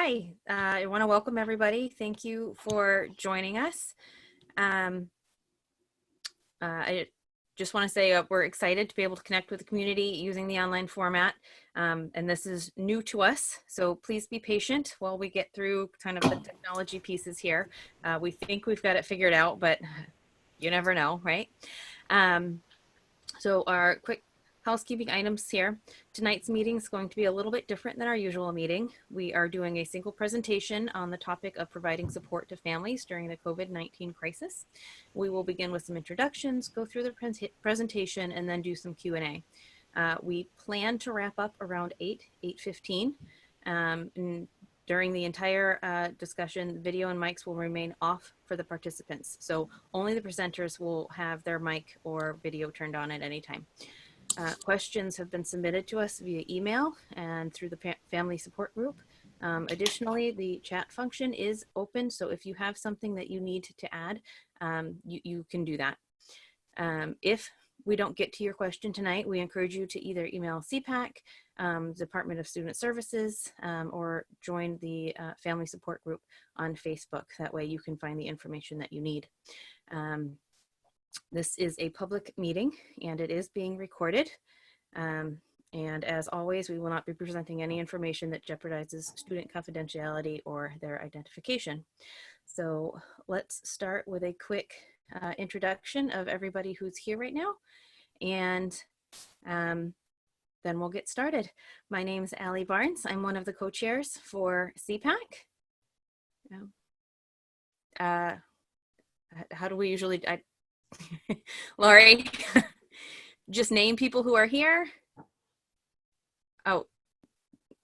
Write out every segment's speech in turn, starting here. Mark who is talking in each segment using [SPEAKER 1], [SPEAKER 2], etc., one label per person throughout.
[SPEAKER 1] Hi, I want to welcome everybody. Thank you for joining us. I just want to say we're excited to be able to connect with the community using the online format. And this is new to us, so please be patient while we get through kind of the technology pieces here. We think we've got it figured out, but you never know, right? So our quick housekeeping items here. Tonight's meeting is going to be a little bit different than our usual meeting. We are doing a single presentation on the topic of providing support to families during the COVID-19 crisis. We will begin with some introductions, go through the presentation, and then do some Q&A. We plan to wrap up around 8:15. And during the entire discussion, video and mics will remain off for the participants. So only the presenters will have their mic or video turned on at any time. Questions have been submitted to us via email and through the family support group. Additionally, the chat function is open, so if you have something that you need to add, you can do that. If we don't get to your question tonight, we encourage you to either email CPAC, Department of Student Services, or join the family support group on Facebook. That way you can find the information that you need. This is a public meeting and it is being recorded. And as always, we will not be presenting any information that jeopardizes student confidentiality or their identification. So let's start with a quick introduction of everybody who's here right now. And then we'll get started. My name is Allie Barnes. I'm one of the co-chairs for CPAC. How do we usually, Laurie, just name people who are here. Oh,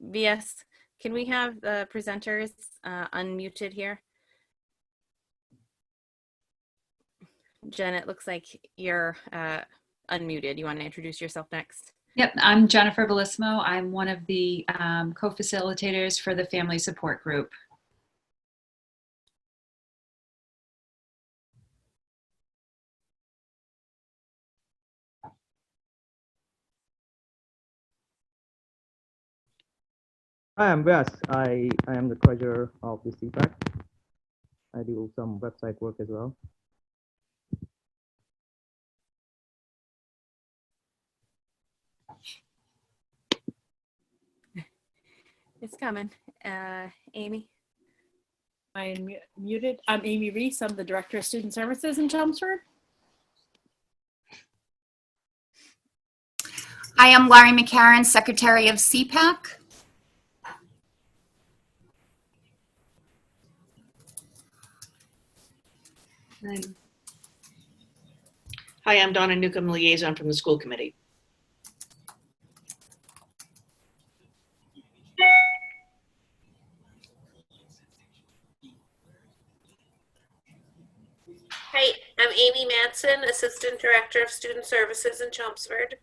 [SPEAKER 1] VS, can we have the presenters unmuted here? Jen, it looks like you're unmuted. You want to introduce yourself next?
[SPEAKER 2] Yep, I'm Jennifer Bellissimo. I'm one of the co-facilitators for the family support group.
[SPEAKER 3] Hi, I'm Vyas. I am the treasurer of the CPAC. I do some website work as well.
[SPEAKER 1] It's coming. Amy?
[SPEAKER 4] I'm muted. I'm Amy Reese. I'm the Director of Student Services in Chelmsford.
[SPEAKER 5] I am Laurie McCarran, Secretary of CPAC.
[SPEAKER 6] Hi, I'm Donna Newcomb, liaison from the school committee.
[SPEAKER 7] Hi, I'm Amy Madsen, Assistant Director of Student Services in Chelmsford.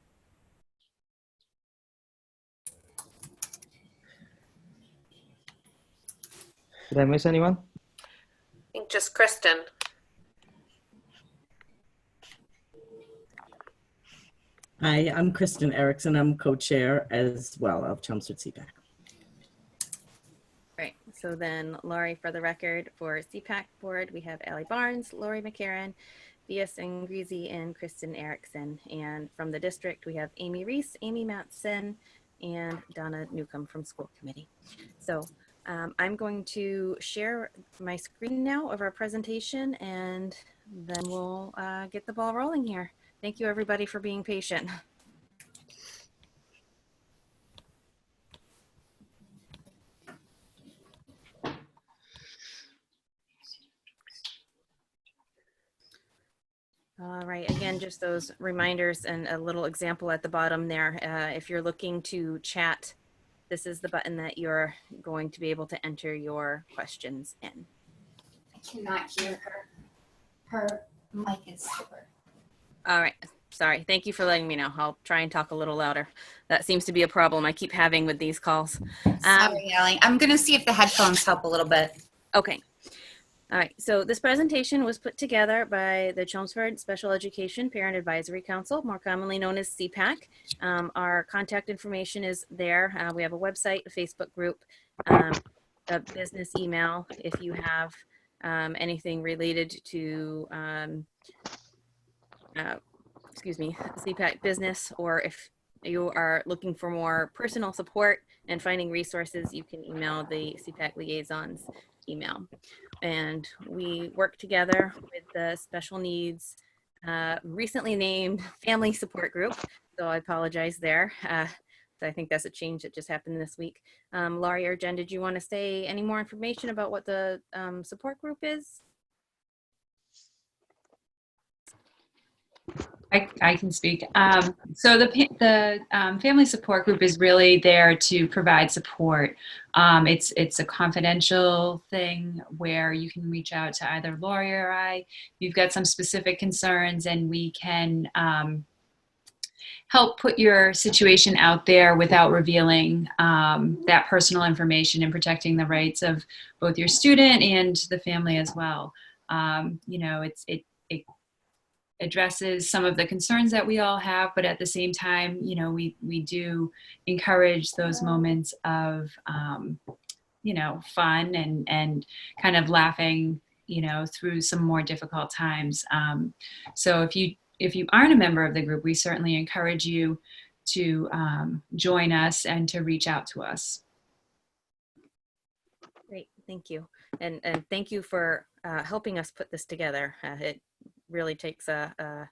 [SPEAKER 3] Did I miss anyone?
[SPEAKER 7] I think just Kristen.
[SPEAKER 8] Hi, I'm Kristen Erickson. I'm co-chair as well of Chelmsford CPAC.
[SPEAKER 1] Right, so then Laurie, for the record, for CPAC board, we have Allie Barnes, Laurie McCarran, V.S. Ingreasy, and Kristen Erickson. And from the district, we have Amy Reese, Amy Matson, and Donna Newcomb from school committee. So I'm going to share my screen now of our presentation, and then we'll get the ball rolling here. Thank you, everybody, for being patient. All right, again, just those reminders and a little example at the bottom there. If you're looking to chat, this is the button that you're going to be able to enter your questions in.
[SPEAKER 5] I cannot hear her. Her mic is over.
[SPEAKER 1] All right, sorry. Thank you for letting me know. I'll try and talk a little louder. That seems to be a problem I keep having with these calls.
[SPEAKER 5] Sorry, Allie. I'm going to see if the headphones help a little bit.
[SPEAKER 1] Okay. All right, so this presentation was put together by the Chelmsford Special Education Parent Advisory Council, more commonly known as CPAC. Our contact information is there. We have a website, a Facebook group. a business email if you have anything related to, excuse me, CPAC business, or if you are looking for more personal support and finding resources, you can email the CPAC liaisons email. And we work together with the special needs recently named family support group. So I apologize there. I think that's a change that just happened this week. Laurie or Jen, did you want to say any more information about what the support group is?
[SPEAKER 2] I can speak. So the family support group is really there to provide support. It's a confidential thing where you can reach out to either Lori or I. You've got some specific concerns, and we can help put your situation out there without revealing that personal information, and protecting the rights of both your student and the family as well. You know, it addresses some of the concerns that we all have, but at the same time, you know, we do encourage those moments of, you know, fun and kind of laughing, you know, through some more difficult times. So if you aren't a member of the group, we certainly encourage you to join us and to reach out to us.
[SPEAKER 1] Great, thank you. And thank you for helping us put this together. It really takes a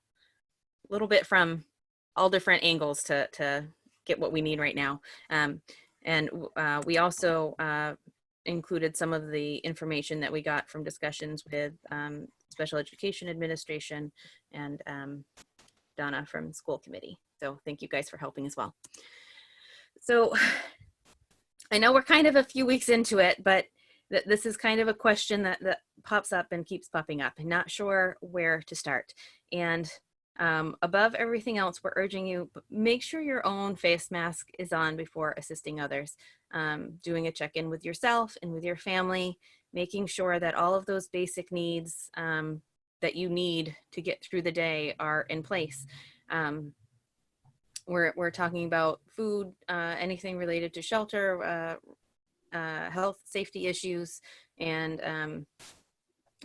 [SPEAKER 1] little bit from all different angles to get what we need right now. And we also included some of the information that we got from discussions with Special Education Administration and Donna from School Committee. So thank you guys for helping as well. So I know we're kind of a few weeks into it, but this is kind of a question that pops up and keeps popping up. I'm not sure where to start. And above everything else, we're urging you, make sure your own face mask is on before assisting others. Doing a check-in with yourself and with your family, making sure that all of those basic needs that you need to get through the day are in place. We're talking about food, anything related to shelter, health, safety issues, and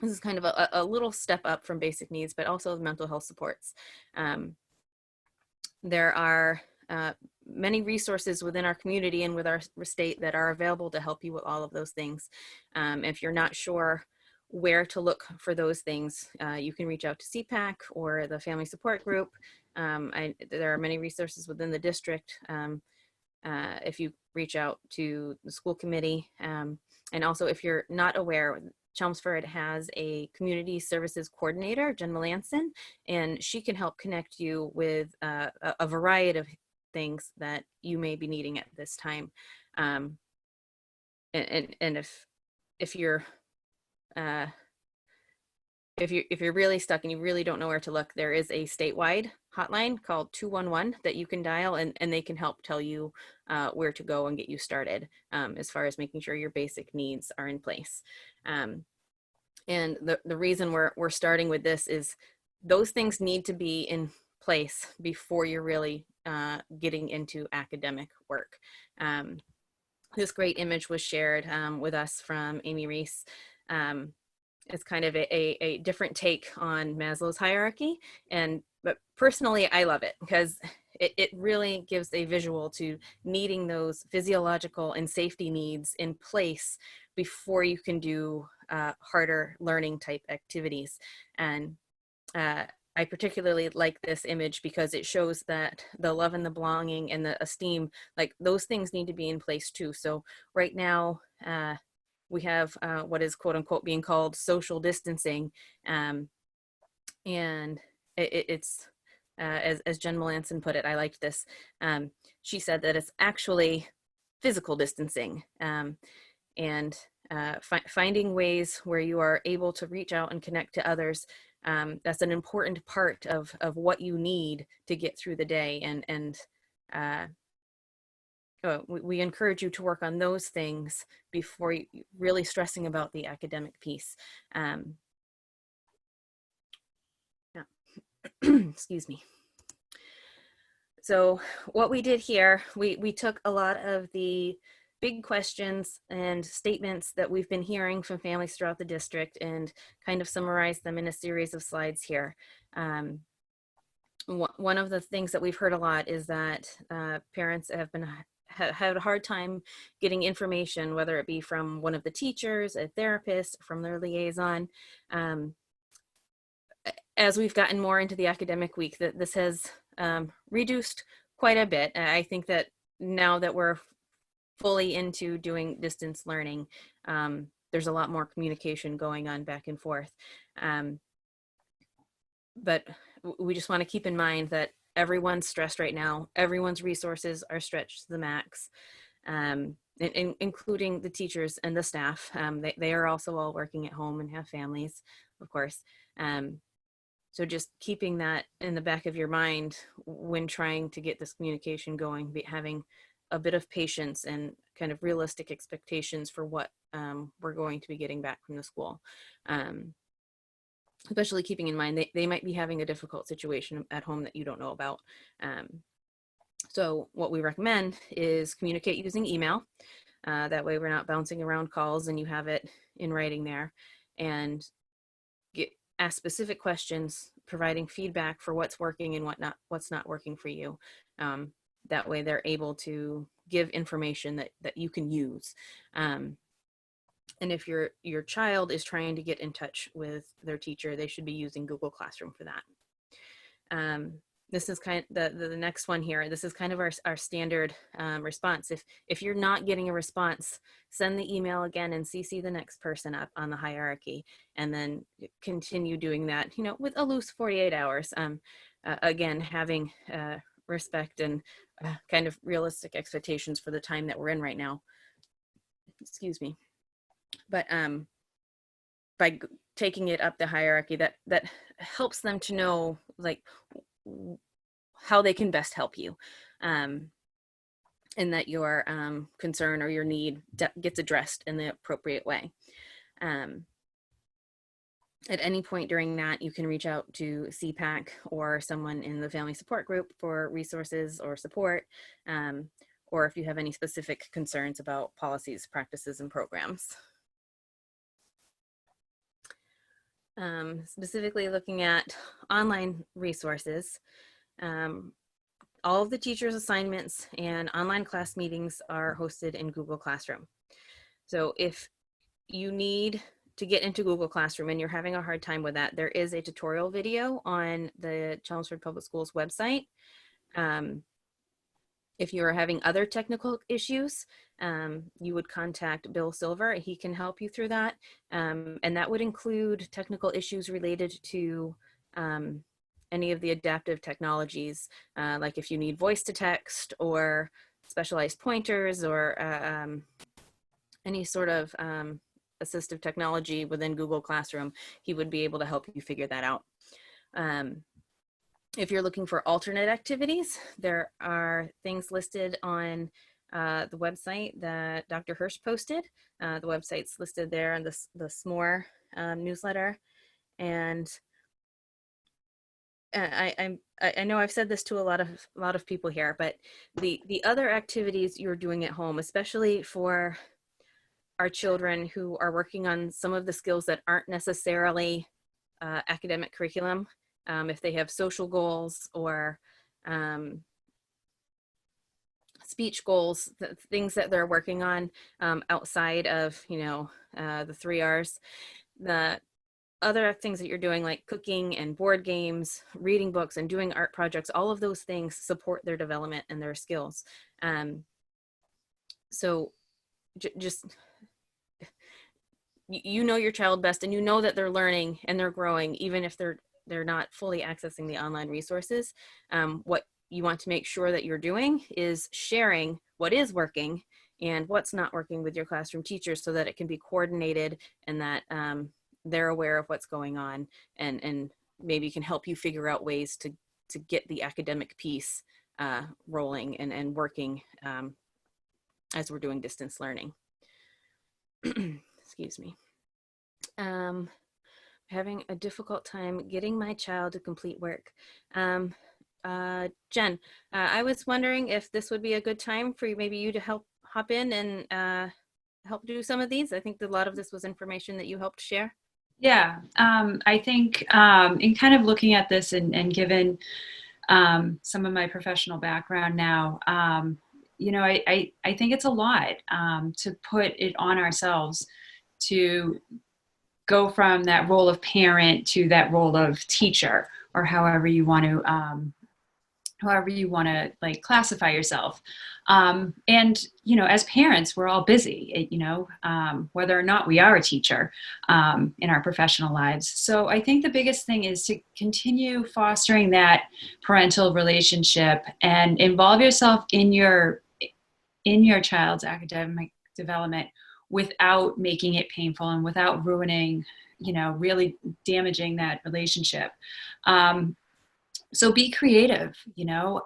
[SPEAKER 1] this is kind of a little step up from basic needs, but also mental health supports. There are many resources within our community and with our state that are available to help you with all of those things. If you're not sure where to look for those things, you can reach out to CPAC or the family support group. There are many resources within the district. If you reach out to the school committee, and also if you're not aware, Chelmsford has a community services coordinator, Jen Melanson, and she can help connect you with a variety of things that you may be needing at this time. And if you're really stuck and you really don't know where to look, there is a statewide hotline called 211 that you can dial, and they can help tell you where to go and get you started as far as making sure your basic needs are in place. And the reason we're starting with this is those things need to be in place before you're really getting into academic work. This great image was shared with us from Amy Reese. It's kind of a different take on Maslow's hierarchy, but personally I love it because it really gives a visual to needing those physiological and safety needs in place before you can do harder learning type activities. And I particularly like this image because it shows that the love and the belonging and the esteem, like those things need to be in place too. So right now, we have what is quote unquote being called social distancing. And it's, as Jen Melanson put it, I liked this. She said that it's actually physical distancing, and finding ways where you are able to reach out and connect to others. That's an important part of what you need to get through the day. And we encourage you to work on those things before you really stressing about the academic piece. Yeah. Excuse me. So what we did here, we took a lot of the big questions and statements that we've been hearing from families throughout the district and kind of summarize them in a series of slides here. One of the things that we've heard a lot is that parents have had a hard time getting information, whether it be from one of the teachers, a therapist, from their liaison. As we've gotten more into the academic week, that this has reduced quite a bit. I think that now that we're fully into doing distance learning, there's a lot more communication going on back and forth. But we just want to keep in mind that everyone's stressed right now. Everyone's resources are stretched to the max, including the teachers and the staff. They are also all working at home and have families, of course. So just keeping that in the back of your mind when trying to get this communication going, having a bit of patience and kind of realistic expectations for what we're going to be getting back from the school. Especially keeping in mind they might be having a difficult situation at home that you don't know about. So what we recommend is communicate using email. That way we're not bouncing around calls and you have it in writing there, and ask specific questions, providing feedback for what's working and what's not working for you. That way they're able to give information that you can use. And if your child is trying to get in touch with their teacher, they should be using Google Classroom for that. This is kind of the next one here. This is kind of our standard response. If you're not getting a response, send the email again and CC the next person up on the hierarchy, and then continue doing that, with a loose 48 hours. Again, having respect and kind of realistic expectations for the time that we're in right now. Excuse me. But by taking it up the hierarchy, that helps them to know like how they can best help you, and that your concern or your need gets addressed in the appropriate way. At any point during that, you can reach out to CPAC or someone in the family support group for resources or support, or if you have any specific concerns about policies, practices, and programs. Specifically looking at online resources, all of the teachers' assignments and online class meetings are hosted in Google Classroom. So if you need to get into Google Classroom and you're having a hard time with that, there is a tutorial video on the Chelmsford Public Schools website. If you are having other technical issues, you would contact Bill Silver. He can help you through that. And that would include technical issues related to any of the adaptive technologies, like if you need voice to text or specialized pointers or any sort of assistive technology within Google Classroom, he would be able to help you figure that out. If you're looking for alternate activities, there are things listed on the website that Dr. Hirsch posted. The website's listed there in the SMORE newsletter. And I know I've said this to a lot of people here, but the other activities you're doing at home, especially for our children who are working on some of the skills that aren't necessarily academic curriculum, if they have social goals or speech goals, things that they're working on outside of, the 3 R's, the other things that you're doing like cooking and board games, reading books and doing art projects, all of those things support their development and their skills. So just, you know your child best, and you know that they're learning and they're growing, even if they're not fully accessing the online resources. What you want to make sure that you're doing is sharing what is working and what's not working with your classroom teachers so that it can be coordinated and that they're aware of what's going on and maybe can help you figure out ways to get the academic piece rolling and working as we're doing distance learning. Excuse me. Having a difficult time getting my child to complete work. Jen, I was wondering if this would be a good time for maybe you to help hop in and help do some of these? I think that a lot of this was information that you helped share.
[SPEAKER 2] Yeah, I think in kind of looking at this and given some of my professional background now, you know, I think it's a lot to put it on ourselves to go from that role of parent to that role of teacher, or however you want to like classify yourself. And, you know, as parents, we're all busy, you know, whether or not we are a teacher in our professional lives. So I think the biggest thing is to continue fostering that parental relationship and involve yourself in your child's academic development without making it painful and without ruining, you know, really damaging that relationship. So be creative, you know,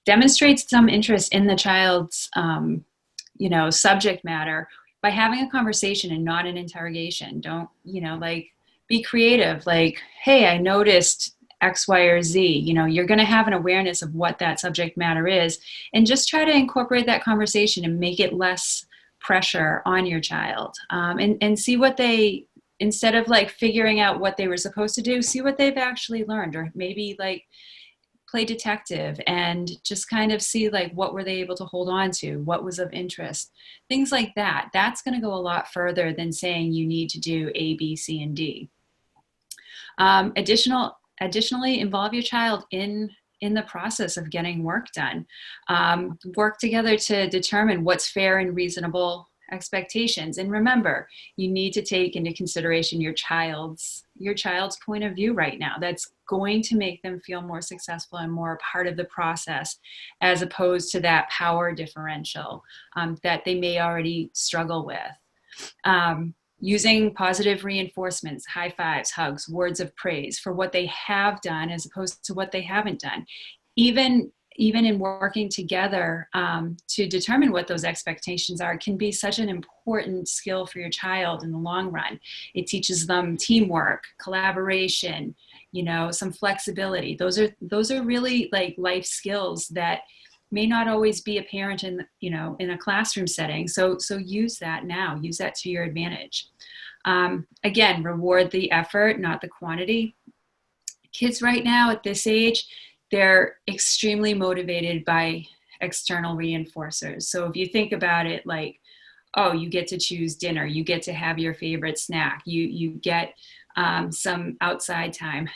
[SPEAKER 2] demonstrate some interest in the child's, you know, subject matter by having a conversation and not an interrogation. Don't, you know, like be creative. Like, hey, I noticed X, Y, or Z. You know, you're going to have an awareness of what that subject matter is, and just try to incorporate that conversation and make it less pressure on your child, and see what they, instead of like figuring out what they were supposed to do, see what they've actually learned, or maybe like play detective and just kind of see like what were they able to hold on to, what was of interest, things like that. That's going to go a lot further than saying you need to do A, B, C, and D. Additionally, involve your child in the process of getting work done. Work together to determine what's fair and reasonable expectations. And remember, you need to take into consideration your child's point of view right now. That's going to make them feel more successful and more a part of the process, as opposed to that power differential that they may already struggle with. Using positive reinforcements, high fives, hugs, words of praise for what they have done as opposed to what they haven't done. Even in working together to determine what those expectations are, can be such an important skill for your child in the long run. It teaches them teamwork, collaboration, you know, some flexibility. Those are really like life skills that may not always be apparent in, you know, in a classroom setting. So use that now, use that to your advantage. Again, reward the effort, not the quantity. Kids right now at this age, they're extremely motivated by external reinforcers. So if you think about it like, oh, you get to choose dinner, you get to have your favorite snack, you get some outside time.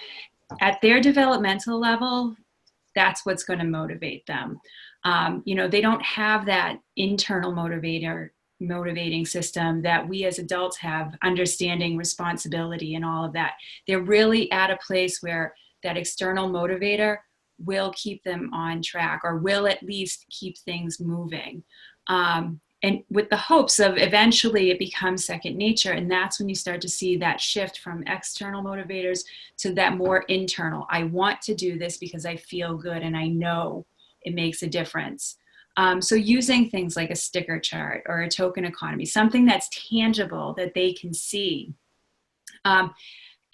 [SPEAKER 2] At their developmental level, that's what's going to motivate them. You know, they don't have that internal motivating system that we as adults have, understanding responsibility and all of that. They're really at a place where that external motivator will keep them on track, or will at least keep things moving. And with the hopes of eventually it becomes second nature. And that's when you start to see that shift from external motivators to that more internal. I want to do this because I feel good and I know it makes a difference. So using things like a sticker chart or a token economy, something that's tangible that they can see,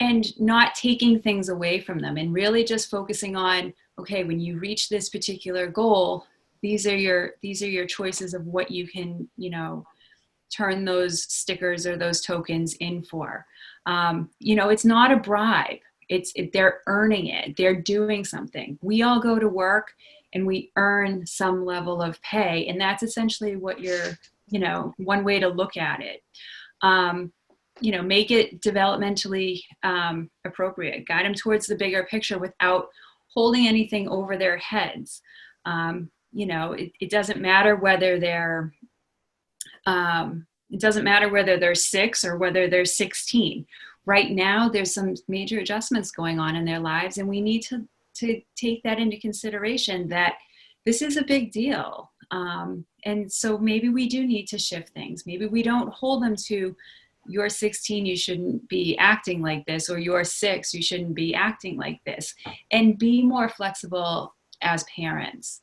[SPEAKER 2] and not taking things away from them, and really just focusing on, okay, when you reach this particular goal, these are your choices of what you can, you know, turn those stickers or those tokens in for. You know, it's not a bribe. They're earning it. They're doing something. We all go to work and we earn some level of pay, and that's essentially what you're, you know, one way to look at it. You know, make it developmentally appropriate. Guide them towards the bigger picture without holding anything over their heads. You know, it doesn't matter whether they're 6 or whether they're 16. Right now, there's some major adjustments going on in their lives, and we need to take that into consideration, that this is a big deal. And so maybe we do need to shift things. Maybe we don't hold them to, you're 16, you shouldn't be acting like this, or you're 6, you shouldn't be acting like this, and be more flexible as parents.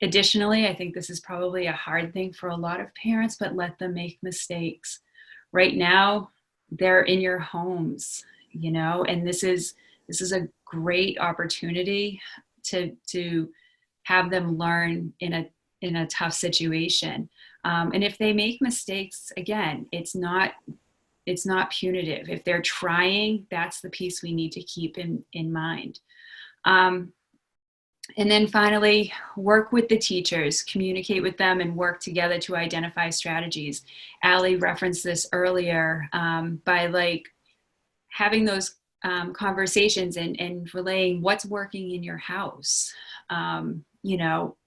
[SPEAKER 2] Additionally, I think this is probably a hard thing for a lot of parents, but let them make mistakes. Right now, they're in your homes, you know, and this is a great opportunity to have them learn in in a tough situation. And if they make mistakes, again, it's not punitive. If they're trying, that's the piece we need to keep in mind. And then finally, work with the teachers, communicate with them, and work together to identify strategies. Allie referenced this earlier, by like having those conversations and relaying what's working in your house. You know,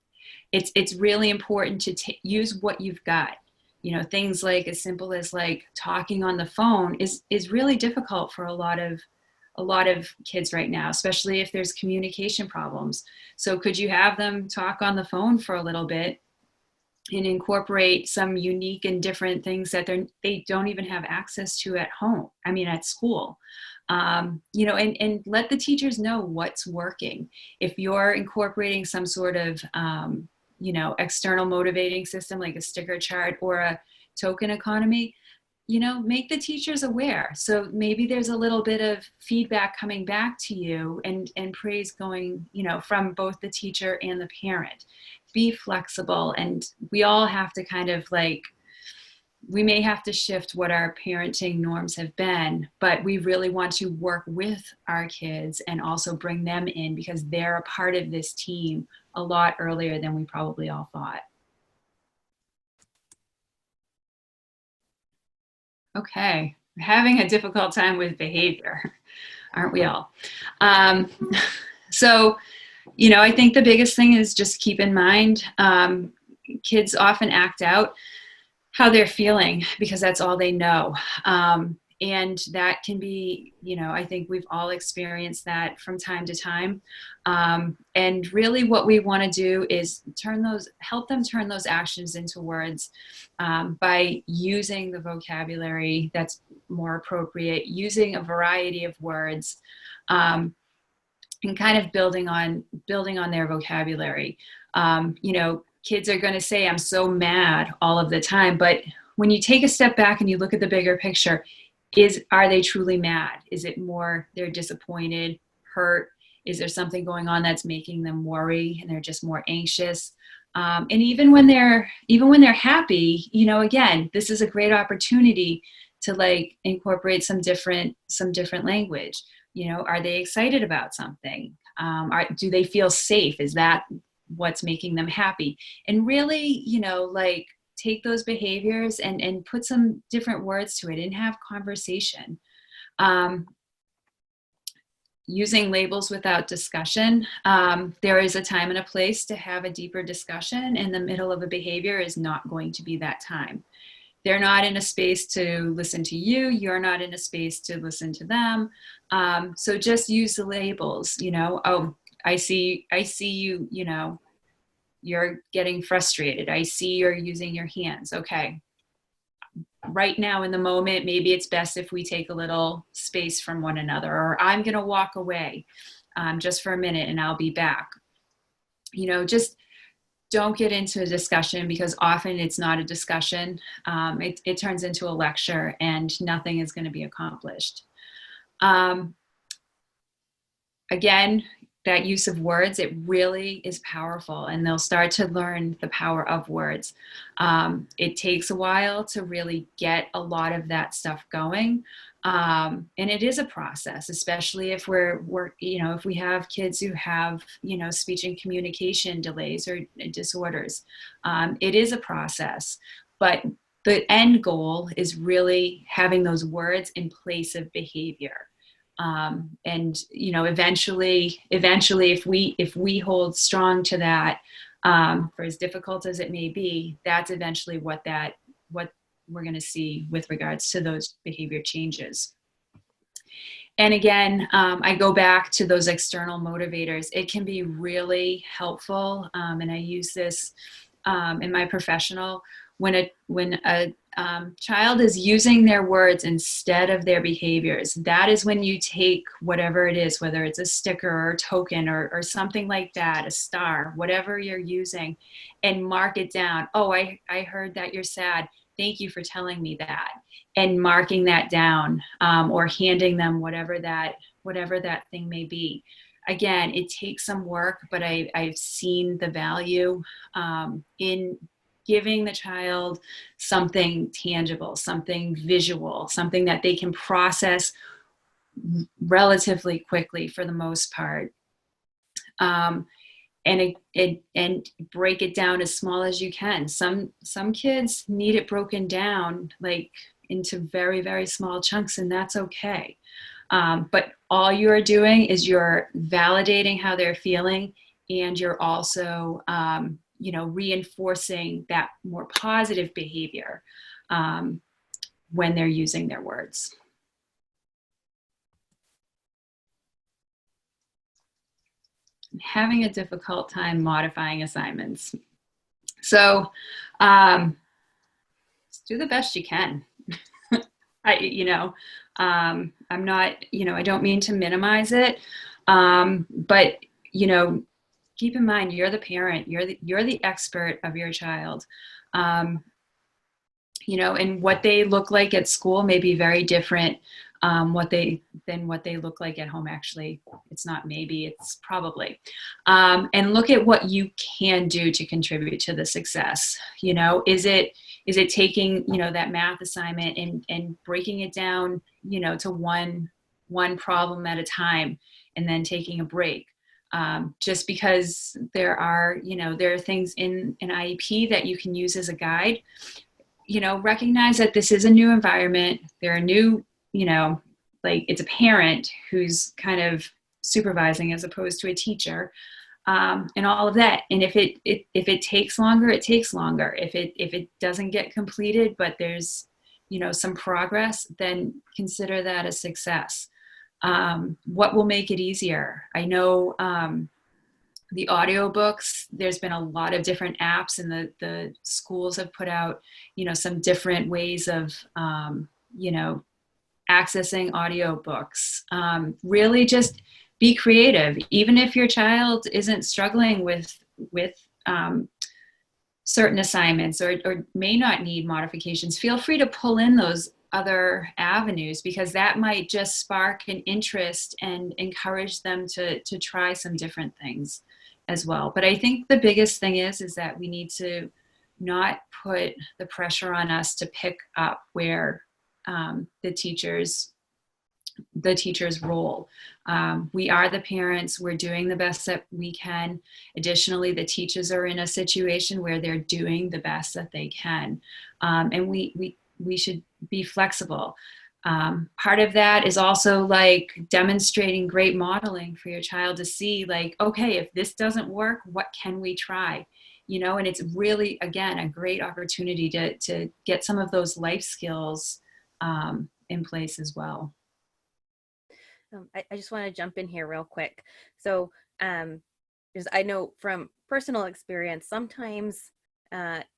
[SPEAKER 2] it's really important to use what you've got. You know, things like as simple as like talking on the phone is really difficult for a lot of kids right now, especially if there's communication problems. So could you have them talk on the phone for a little bit and incorporate some unique and different things that they don't even have access to at home, at school? You know, and let the teachers know what's working. If you're incorporating some sort of, you know, external motivating system like a sticker chart or a token economy, you know, make the teachers aware. So maybe there's a little bit of feedback coming back to you and praise going, you know, from both the teacher and the parent. Be flexible, and we all have to kind of like, we may have to shift what our parenting norms have been, but we really want to work with our kids and also bring them in because they're a part of this team a lot earlier than we probably all thought. Okay, we're having a difficult time with behavior, aren't we all? So, you know, I think the biggest thing is just keep in mind, kids often act out how they're feeling because that's all they know. And that can be, you know, I think we've all experienced that from time to time. And really what we want to do is help them turn those actions into words by using the vocabulary that's more appropriate, using a variety of words, and kind of building on their vocabulary. You know, kids are going to say, I'm so mad all of the time. But when you take a step back and you look at the bigger picture, are they truly mad? Is it more they're disappointed, hurt? Is there something going on that's making them worry and they're just more anxious? And even when they're happy, you know, again, this is a great opportunity to like incorporate some different language. You know, are they excited about something? Do they feel safe? Is that what's making them happy? And really, you know, like take those behaviors and put some different words to it and have conversation. Using labels without discussion. There is a time and a place to have a deeper discussion, and the middle of a behavior is not going to be that time. They're not in a space to listen to you. You're not in a space to listen to them. So just use the labels, you know, oh, I see you, you know, you're getting frustrated. I see you're using your hands. Okay. Right now in the moment, maybe it's best if we take a little space from one another, or I'm going to walk away just for a minute and I'll be back. You know, just don't get into a discussion because often it's not a discussion. It turns into a lecture and nothing is going to be accomplished. Again, that use of words, it really is powerful, and they'll start to learn the power of words. It takes a while to really get a lot of that stuff going. And it is a process, especially if we're you know, if we have kids who have, you know, speech and communication delays or disorders. It is a process, but the end goal is really having those words in place of behavior. And, you know, eventually, if we hold strong to that, for as difficult as it may be, that's eventually what we're going to see with regards to those behavior changes. And again, I go back to those external motivators. It can be really helpful. And I use this in my professional, when a child is using their words instead of their behaviors, that is when you take whatever it is, whether it's a sticker or a token or something like that, a star, whatever you're using, and mark it down. Oh, I heard that you're sad. Thank you for telling me that. And marking that down, or handing them whatever that thing may be. again, it takes some work, but I've seen the value in giving the child something tangible, something visual, something that they can process relatively quickly for the most part. And break it down as small as you can. Some kids need it broken down like into very, very small chunks, and that's okay. But all you're doing is you're validating how they're feeling, and you're also, reinforcing that more positive behavior when they're using their words. Having a difficult time modifying assignments. So just do the best you can. I'm not, I don't mean to minimize it, but, keep in mind, you're the parent, you're the expert of your child. And what they look like at school may be very different than what they look like at home. Actually, it's not maybe, it's probably. And look at what you can do to contribute to the success. Is it taking, that math assignment and breaking it down, to one problem at a time, and then taking a break? Just because there are things in an IEP that you can use as a guide. Recognize that this is a new environment. There are new, it's a parent who's kind of supervising as opposed to a teacher, and all of that. And if it takes longer, it takes longer. If it doesn't get completed, but there's, some progress, then consider that a success. What will make it easier? I know, the audiobooks, there's been a lot of different apps, and the schools have put out, some different ways of, accessing audiobooks. Really just be creative. Even if your child isn't struggling with certain assignments or may not need modifications, feel free to pull in those other avenues, because that might just spark an interest and encourage them to try some different things as well. But I think the biggest thing is that we need to not put the pressure on us to pick up where the teacher's role. We are the parents. We're doing the best that we can. Additionally, the teachers are in a situation where they're doing the best that they can, and we should be flexible. Part of that is also like demonstrating great modeling for your child to see, like, okay, if this doesn't work, what can we try? And it's really, again, a great opportunity to get some of those life skills in place as well.
[SPEAKER 1] I just want to jump in here real quick. So because I know from personal experience, sometimes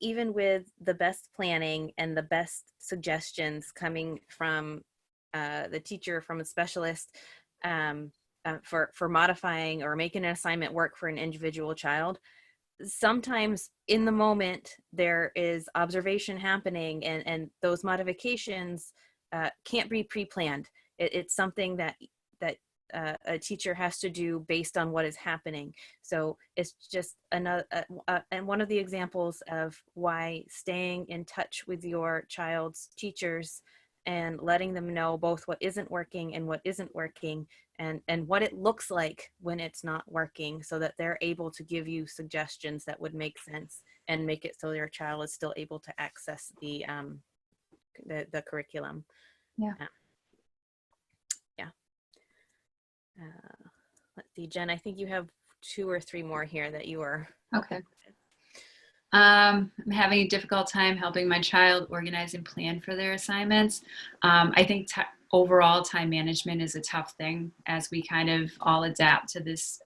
[SPEAKER 1] even with the best planning and the best suggestions coming from the teacher, from a specialist, for modifying or making an assignment work for an individual child, sometimes in the moment there is observation happening, and those modifications can't be pre-planned. It's something that a teacher has to do based on what is happening. So it's just another and one of the examples of why staying in touch with your child's teachers and letting them know both what isn't working and what isn't working, and what it looks like when it's not working, so that they're able to give you suggestions that would make sense and make it so your child is still able to access the curriculum.
[SPEAKER 2] Yeah.
[SPEAKER 1] Let's see, Jen, I think you have 2 or 3 more here that you are.
[SPEAKER 2] Okay. I'm having a difficult time helping my child organize and plan for their assignments. I think overall time management is a tough thing as we kind of all adapt to this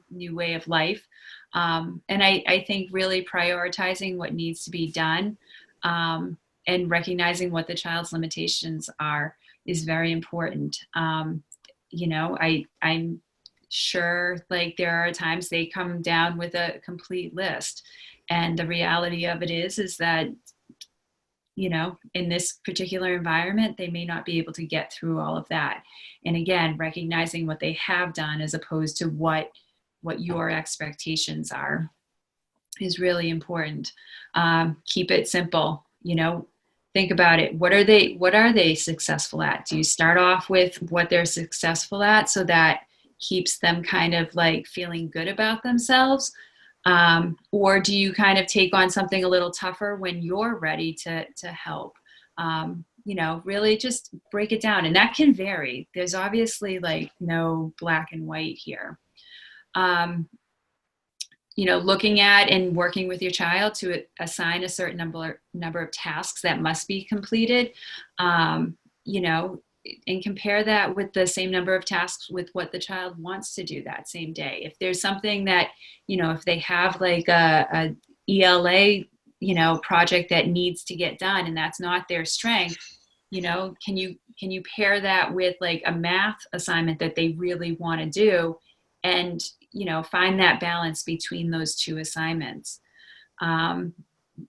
[SPEAKER 2] new way of life. And I think really prioritizing what needs to be done and recognizing what the child's limitations are is very important. I'm sure, like, there are times they come down with a complete list, and the reality of it is that you know, in this particular environment, they may not be able to get through all of that. And again, recognizing what they have done as opposed to what your expectations are is really important. Keep it simple, you know, think about it. What are they successful at? Do you start off with what they're successful at so that keeps them kind of like feeling good about themselves? Or do you kind of take on something a little tougher when you're ready to help? You know, really just break it down. And that can vary. There's obviously like no black and white here. You know, looking at and working with your child to assign a certain number of tasks that must be completed, you know, and compare that with the same number of tasks with what the child wants to do that same day. If there's something that, you know, if they have like a ELA, you know, project that needs to get done and that's not their strength, you know, can you pair that with like a math assignment that they really want to do, and, you know, find that balance between those two assignments.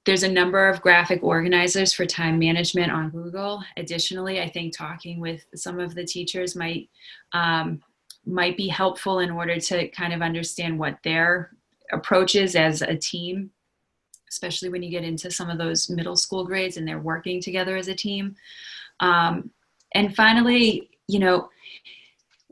[SPEAKER 2] There's a number of graphic organizers for time management on Google. Additionally, I think talking with some of the teachers might be helpful in order to kind of understand what their approach is as a team, especially when you get into some of those middle school grades and they're working together as a team. And finally, you know,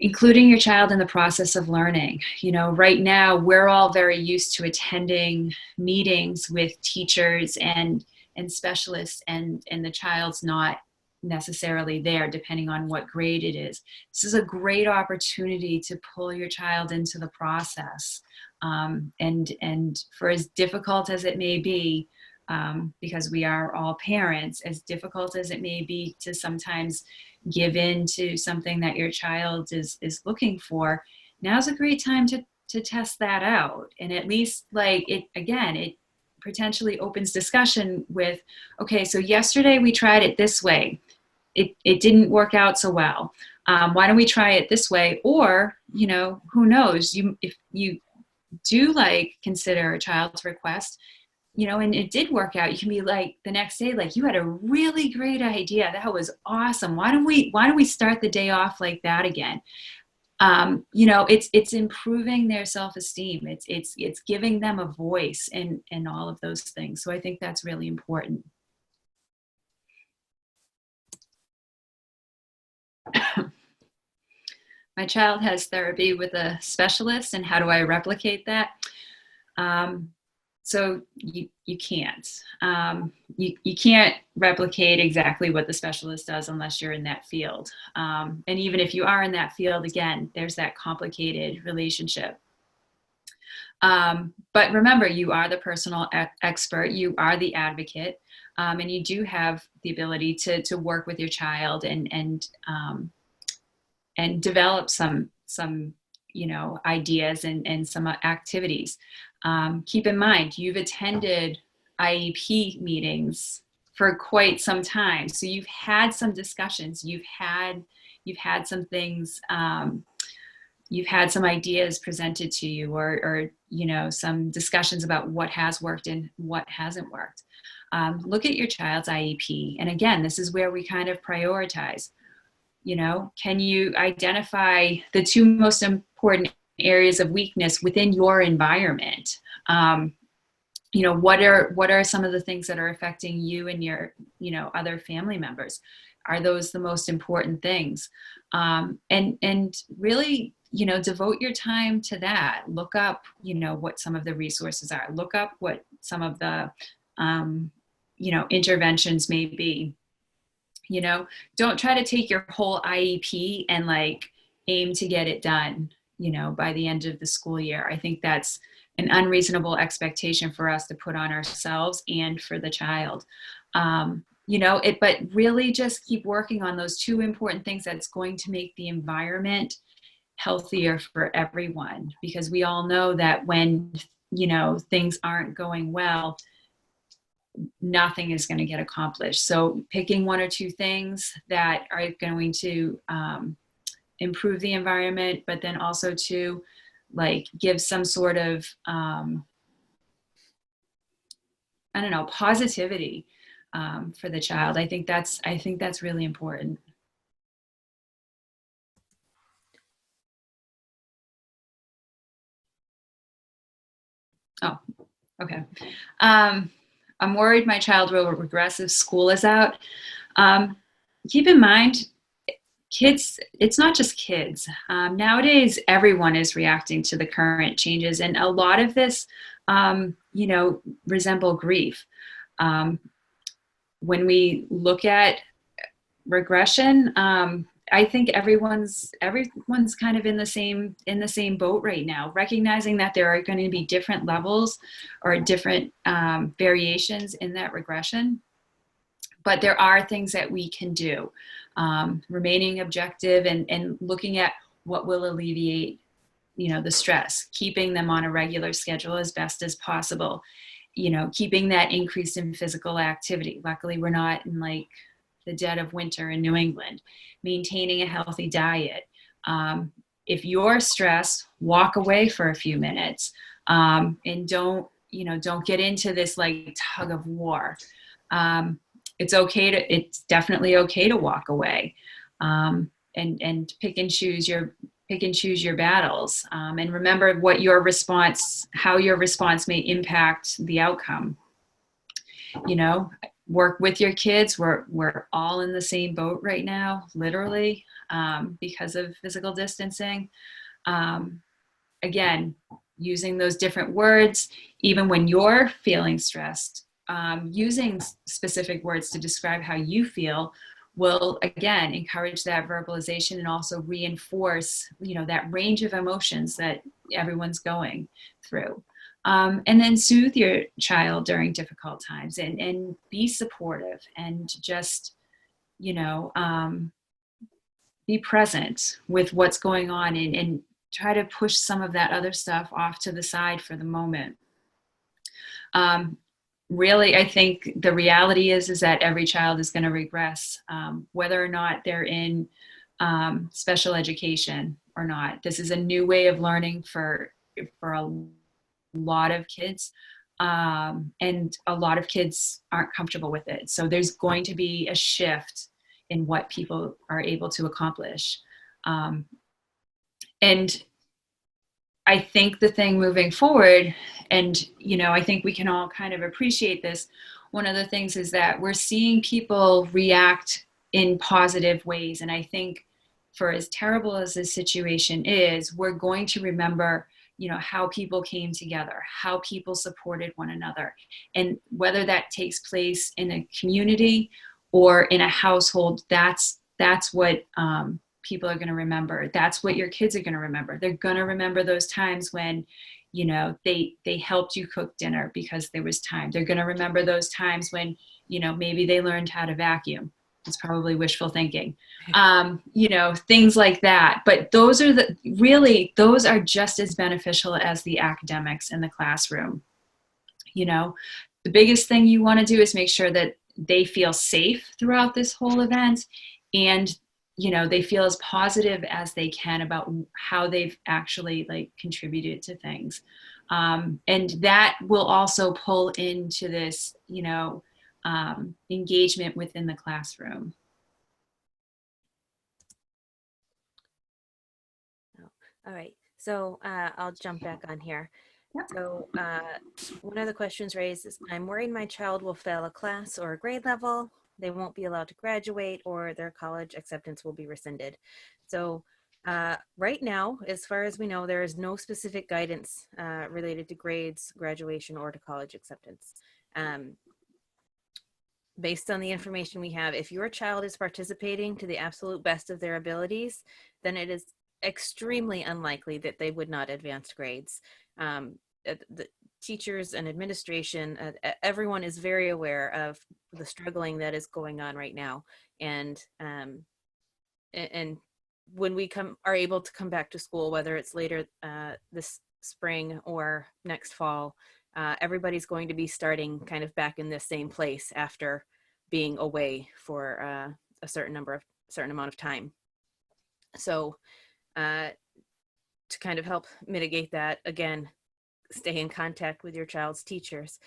[SPEAKER 2] including your child in the process of learning. You know, right now we're all very used to attending meetings with teachers and specialists, and the child's not necessarily there depending on what grade it is. This is a great opportunity to pull your child into the process. And for as difficult as it may be, because we are all parents, as difficult as it may be to sometimes give in to something that your child is looking for, now's a great time to test that out. And at least like it potentially opens discussion with, okay, so yesterday we tried it this way. It didn't work out so well. Why don't we try it this way? Or, you know, who knows, if you do like consider a child's request, you know, and it did work out, you can be like the next day, like, you had a really great idea. That was awesome. Why don't we start the day off like that again? You know, it's improving their self-esteem. It's giving them a voice in all of those things. So I think that's really important. My child has therapy with a specialist, and how do I replicate that? So you can't. You can't replicate exactly what the specialist does unless you're in that field. And even if you are in that field, again, there's that complicated relationship. But remember, you are the personal expert, you are the advocate, and you do have the ability to work with your child and develop some you know, ideas and some activities. Keep in mind, you've attended IEP meetings for quite some time, so you've had some discussions, you've had some things, you've had some ideas presented to you, or you know, some discussions about what has worked and what hasn't worked. Look at your child's IEP, and again, this is where we kind of prioritize. You know, can you identify the two most important areas of weakness within your environment? You know, what are some of the things that are affecting you and your, you know, other family members? Are those the most important things? And really, you know, devote your time to that. Look up, you know, what some of the resources are. Look up what some of the, you know, interventions may be. You know, don't try to take your whole IEP and like aim to get it done, you know, by the end of the school year. I think that's an unreasonable expectation for us to put on ourselves and for the child. You know, but really just keep working on those two important things that's going to make the environment healthier for everyone, because we all know that when, you know, things aren't going well, nothing is going to get accomplished. So picking one or two things that are going to improve the environment, but then also to like give some sort of, I don't know, positivity for the child. I think that's really important. Oh, okay. I'm worried my child will regress if school is out. Keep in mind, kids, it's not just kids. Nowadays, everyone is reacting to the current changes, and a lot of this, resemble grief. When we look at regression, I think everyone's kind of in the same boat right now, recognizing that there are going to be different levels or different variations in that regression. But there are things that we can do, remaining objective and looking at what will alleviate, the stress, keeping them on a regular schedule as best as possible, keeping that increase in physical activity. Luckily, we're not in like the dead of winter in New England. Maintaining a healthy diet. If you're stressed, walk away for a few minutes, and don't get into this like tug of war. It's definitely okay to walk away, and pick and choose your battles, and remember how your response may impact the outcome. Work with your kids. We're all in the same boat right now, literally, because of physical distancing. Again, using those different words, even when you're feeling stressed, using specific words to describe how you feel will, again, encourage that verbalization and also reinforce, that range of emotions that everyone's going through. And then soothe your child during difficult times and be supportive and just, be present with what's going on and try to push some of that other stuff off to the side for the moment. Really, I think the reality is that every child is going to regress, whether or not they're in special education or not. This is a new way of learning for a lot of kids, and a lot of kids aren't comfortable with it. So there's going to be a shift in what people are able to accomplish. And I think the thing moving forward, and I think we can all kind of appreciate this, one of the things is that we're seeing people react in positive ways. And I think for as terrible as this situation is, we're going to remember how people came together, how people supported one another. And whether that takes place in a community or in a household, that's what people are going to remember. That's what your kids are going to remember. They're going to remember those times when, they helped you cook dinner because there was time. They're going to remember those times when, maybe they learned how to vacuum. It's probably wishful thinking, things like that. But those are just as beneficial as the academics in the classroom. The biggest thing you want to do is make sure that they feel safe throughout this whole event, and they feel as positive as they can about how they've actually contributed to things. And that will also pull into this, engagement within the classroom.
[SPEAKER 1] All right, so I'll jump back on here.
[SPEAKER 2] Yep.
[SPEAKER 1] So one of the questions raised is, I'm worried my child will fail a class or a grade level. They won't be allowed to graduate, or their college acceptance will be rescinded. So right now, as far as we know, there is no specific guidance related to grades, graduation, or to college acceptance. Based on the information we have, if your child is participating to the absolute best of their abilities, then it is extremely unlikely that they would not advance grades. The teachers and administration, everyone is very aware of the struggling that is going on right now. And when we are able to come back to school, whether it's later this spring or next fall, everybody's going to be starting kind of back in the same place after being away for a certain amount of time. So to kind of help mitigate that, again, stay in contact with your child's teachers.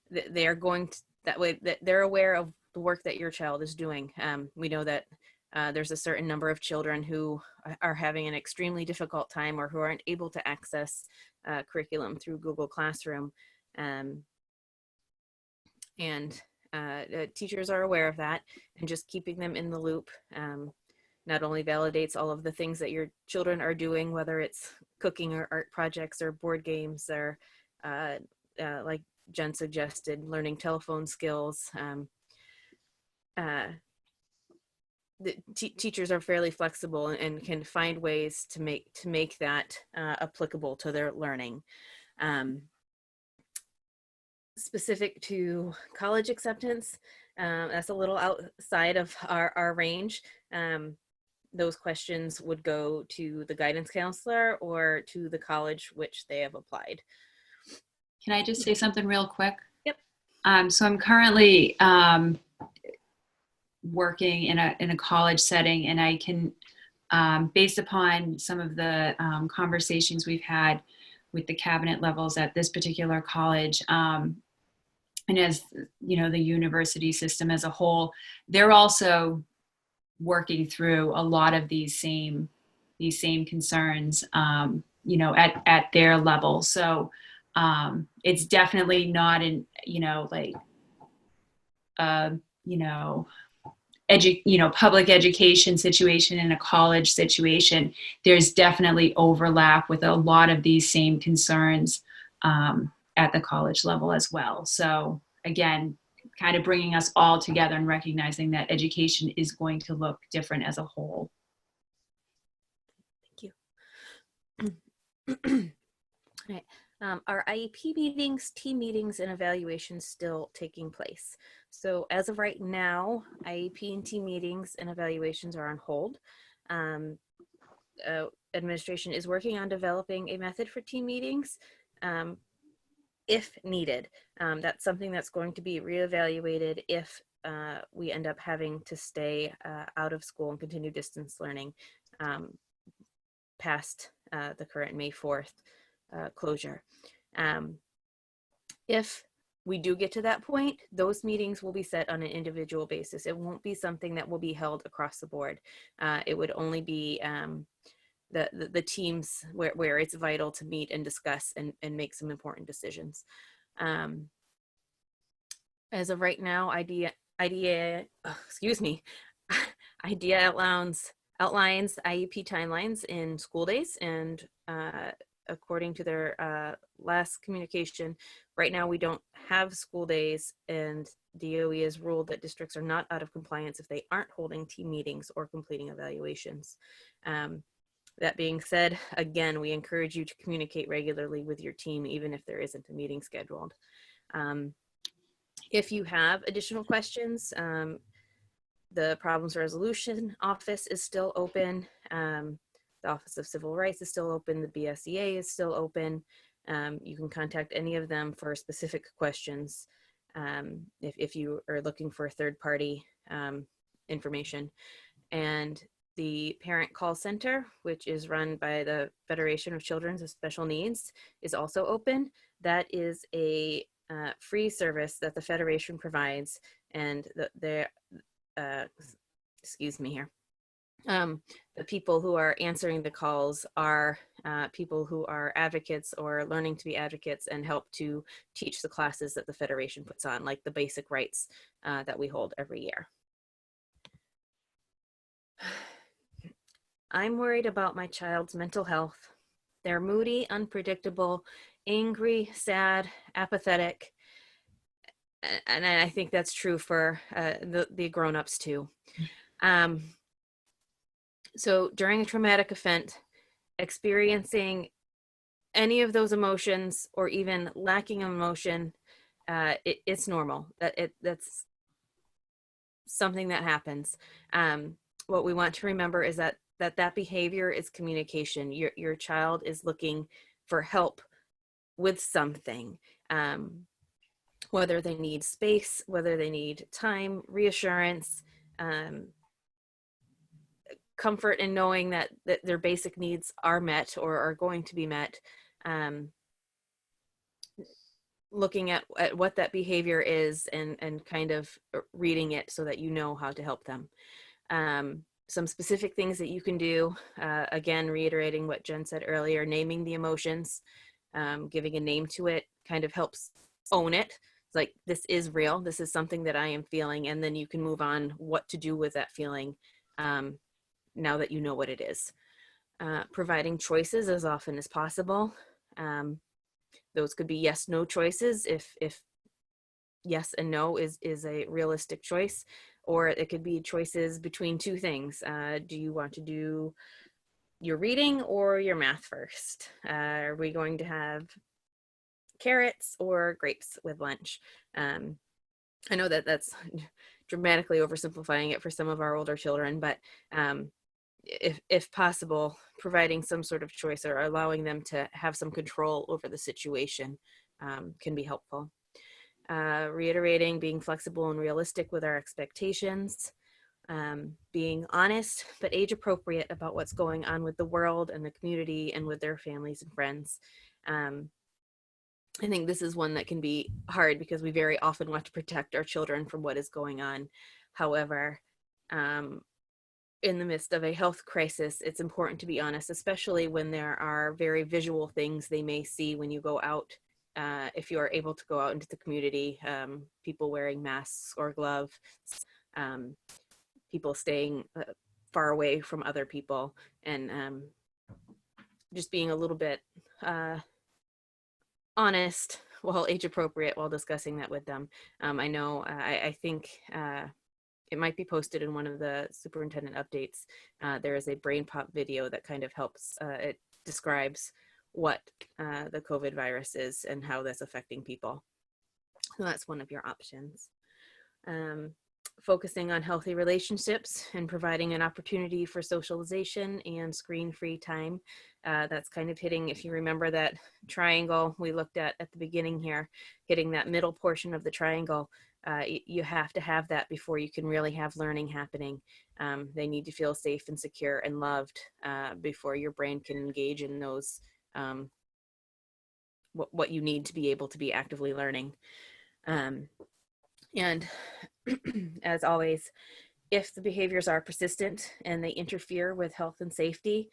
[SPEAKER 1] They are going that way that they're aware of the work that your child is doing. We know that there's a certain number of children who are having an extremely difficult time or who aren't able to access curriculum through Google Classroom. And teachers are aware of that, and just keeping them in the loop not only validates all of the things that your children are doing, whether it's cooking or art projects or board games or like Jen suggested, learning telephone skills. The teachers are fairly flexible and can find ways to make that applicable to their learning. Specific to college acceptance, that's a little outside of our range. Those questions would go to the guidance counselor or to the college which they have applied.
[SPEAKER 2] Can I just say something real quick?
[SPEAKER 1] Yep.
[SPEAKER 2] So I'm currently working in a college setting, and I can, based upon some of the conversations we've had with the cabinet levels at this particular college, and as you know, the university system as a whole, they're also working through a lot of these same concerns, you know, at their level. So it's definitely not in, you know, like you know, public education situation in a college situation. There's definitely overlap with a lot of these same concerns at the college level as well. So again, kind of bringing us all together and recognizing that education is going to look different as a whole.
[SPEAKER 1] Thank you. Right. Our IEP meetings, team meetings, and evaluations still taking place. So as of right now, IEP and team meetings and evaluations are on hold. Administration is working on developing a method for team meetings if needed. That's something that's going to be reevaluated if we end up having to stay out of school and continue distance learning past the current May 4th closure. If we do get to that point, those meetings will be set on an individual basis. It won't be something that will be held across the board. It would only be the teams where it's vital to meet and discuss and make some important decisions. As of right now, IDEA outlines IEP timelines in school days, and according to their last communication, right now we don't have school days, and DOE has ruled that districts are not out of compliance if they aren't holding team meetings or completing evaluations. That being said, again, we encourage you to communicate regularly with your team, even if there isn't a meeting scheduled. If you have additional questions, the Problems Resolution Office is still open. The Office of Civil Rights is still open. The BSEA is still open. You can contact any of them for specific questions if you are looking for third-party information. And the Parent Call Center, which is run by the Federation of Children with Special Needs, is also open. That is a free service that the Federation provides, and excuse me here. The people who are answering the calls are people who are advocates or learning to be advocates and help to teach the classes that the Federation puts on, like the basic rights that we hold every year. I'm worried about my child's mental health. They're moody, unpredictable, angry, sad, apathetic. And I think that's true for the grown-ups too. So during a traumatic event, experiencing any of those emotions or even lacking emotion, it's normal. That's something that happens. What we want to remember is that behavior is communication. Your child is looking for help with something, whether they need space, whether they need time, reassurance, comfort in knowing that their basic needs are met or are going to be met. looking at what that behavior is and kind of reading it so that you know how to help them. Some specific things that you can do, again, reiterating what Jen said earlier, naming the emotions, giving a name to it kind of helps own it. It's like, this is real. This is something that I am feeling. And then you can move on what to do with that feeling now that you know what it is. Providing choices as often as possible. Those could be yes, no choices if yes and no is a realistic choice, or it could be choices between two things. Do you want to do your reading or your math first? Are we going to have carrots or grapes with lunch? I know that that's dramatically oversimplifying it for some of our older children, but if possible, providing some sort of choice or allowing them to have some control over the situation can be helpful. Reiterating being flexible and realistic with our expectations, being honest but age appropriate about what's going on with the world and the community and with their families and friends. I think this is one that can be hard because we very often want to protect our children from what is going on. However, in the midst of a health crisis, it's important to be honest, especially when there are very visual things they may see when you go out. If you are able to go out into the community, people wearing masks or gloves, people staying far away from other people, and just being a little bit honest while age appropriate while discussing that with them. I know, I think it might be posted in one of the superintendent updates. There is a brain pop video that kind of helps, it describes what the COVID virus is and how that's affecting people. So that's one of your options. Focusing on healthy relationships and providing an opportunity for socialization and screen-free time. That's kind of hitting, if you remember that triangle we looked at the beginning here, hitting that middle portion of the triangle. You have to have that before you can really have learning happening. They need to feel safe and secure and loved before your brain can engage in those, what you need to be able to be actively learning. And as always, if the behaviors are persistent and they interfere with health and safety,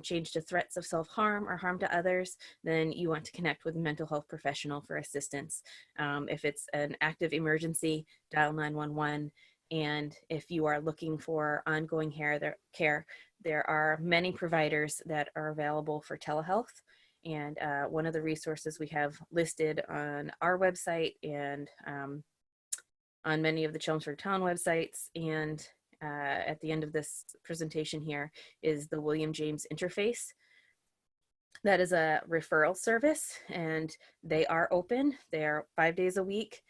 [SPEAKER 1] change to threats of self-harm or harm to others, then you want to connect with a mental health professional for assistance. If it's an active emergency, dial 911. And if you are looking for ongoing care, there are many providers that are available for telehealth. And one of the resources we have listed on our website and on many of the Chelmsford Town websites, and at the end of this presentation here is the William James Interface. That is a referral service, and they are open. They are 5 days a week.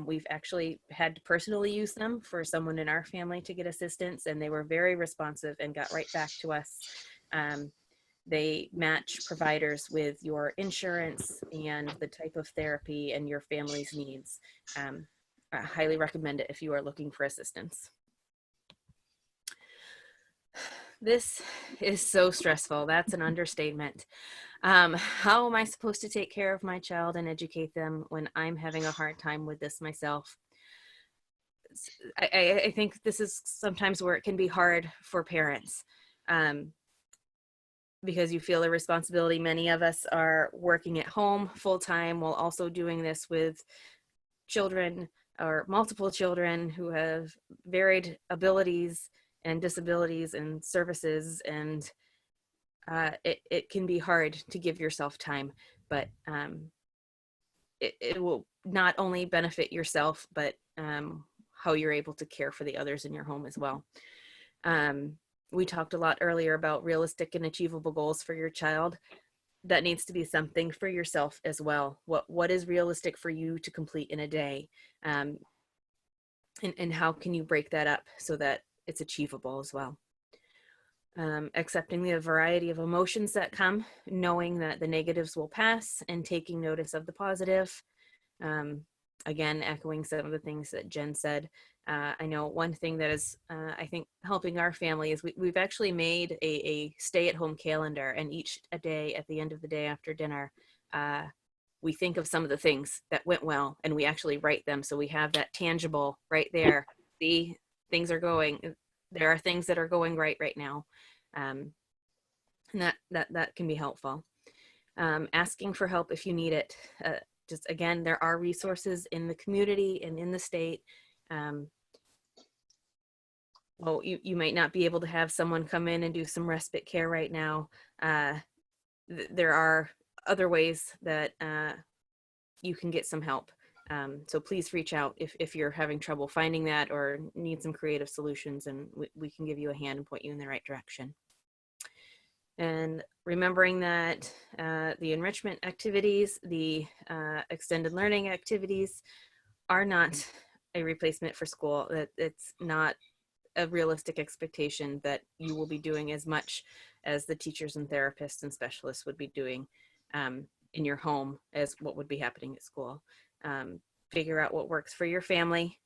[SPEAKER 1] We've actually had to personally use them for someone in our family to get assistance, and they were very responsive and got right back to us. They match providers with your insurance and the type of therapy and your family's needs. I highly recommend it if you are looking for assistance. This is so stressful. That's an understatement. How am I supposed to take care of my child and educate them when I'm having a hard time with this myself? I think this is sometimes where it can be hard for parents, because you feel a responsibility. Many of us are working at home full time while also doing this with children or multiple children who have varied abilities and disabilities and services, and it can be hard to give yourself time, but it will not only benefit yourself, but how you're able to care for the others in your home as well. We talked a lot earlier about realistic and achievable goals for your child. That needs to be something for yourself as well. What is realistic for you to complete in a day? And how can you break that up so that it's achievable as well? Accepting the variety of emotions that come, knowing that the negatives will pass, and taking notice of the positive. Again, echoing some of the things that Jen said. I know one thing that is, I think, helping our family is we've actually made a stay-at-home calendar, and each a day at the end of the day after dinner, we think of some of the things that went well and we actually write them. So we have that tangible right there. See, things are going, there are things that are going right now. And that can be helpful. Asking for help if you need it. Just again, there are resources in the community and in the state. Well, you might not be able to have someone come in and do some respite care right now. There are other ways that you can get some help. So please reach out if you're having trouble finding that or need some creative solutions, and we can give you a hand and point you in the right direction. And remembering that the enrichment activities, the extended learning activities are not a replacement for school. That it's not a realistic expectation that you will be doing as much as the teachers and therapists and specialists would be doing in your home as what would be happening at school. Figure out what works for your family,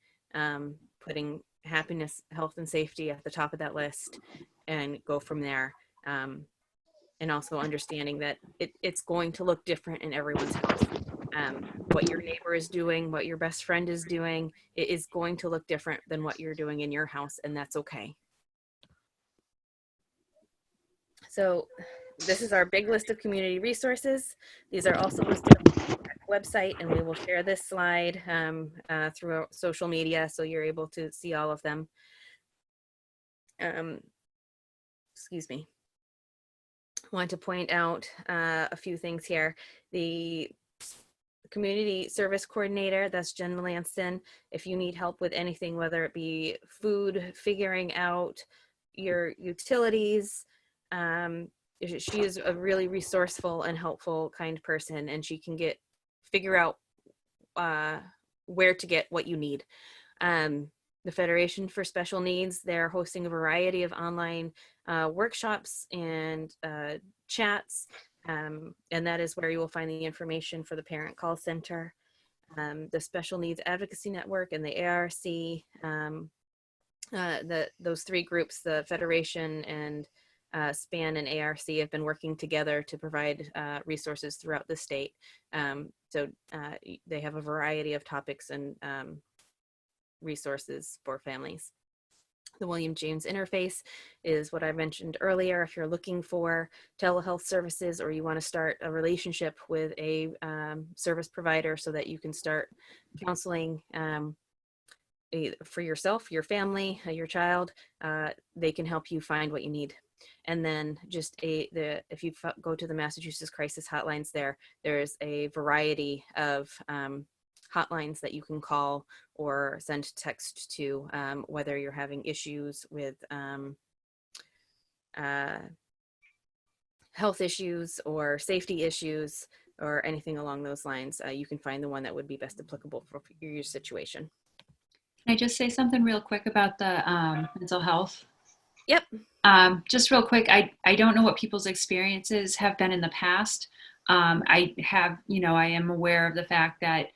[SPEAKER 1] putting happiness, health, and safety at the top of that list, and go from there. And also understanding that it's going to look different in everyone's house. What your neighbor is doing, what your best friend is doing, it is going to look different than what you're doing in your house, and that's okay. So this is our big list of community resources. These are also listed on the CPAC website, and we will share this slide through social media so you're able to see all of them. Excuse me. I want to point out a few things here. The community service coordinator, that's Jen Melanston. If you need help with anything, whether it be food, figuring out your utilities, she is a really resourceful and helpful kind person, and she can figure out where to get what you need. The Federation for Special Needs, they're hosting a variety of online workshops and chats, and that is where you will find the information for the Parent Call Center. The Special Needs Advocacy Network and the ARC, those three groups, the Federation and SPAN and ARC, have been working together to provide resources throughout the state. So they have a variety of topics and resources for families. The William James Interface is what I mentioned earlier. If you're looking for telehealth services or you want to start a relationship with a service provider so that you can start counseling for yourself, your family, your child, they can help you find what you need. And then just if you go to the Massachusetts Crisis Hotlines, there's a variety of hotlines that you can call or send text to, whether you're having issues with health issues or safety issues or anything along those lines. You can find the one that would be best applicable for your situation.
[SPEAKER 2] Can I just say something real quick about the mental health?
[SPEAKER 1] Yep.
[SPEAKER 2] Just real quick, I don't know what people's experiences have been in the past. I am aware of the fact that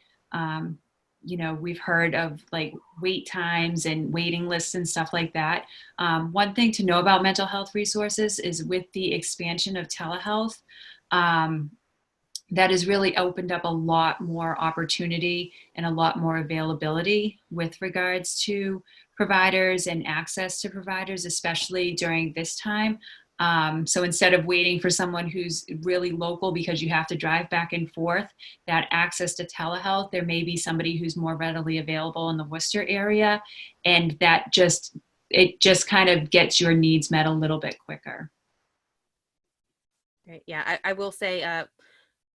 [SPEAKER 2] we've heard of like wait times and waiting lists and stuff like that. One thing to know about mental health resources is with the expansion of telehealth, that has really opened up a lot more opportunity and a lot more availability with regards to providers and access to providers, especially during this time. So instead of waiting for someone who's really local because you have to drive back and forth, that access to telehealth, there may be somebody who's more readily available in the Worcester area, and it just kind of gets your needs met a little bit quicker.
[SPEAKER 1] Right. Yeah, I will say,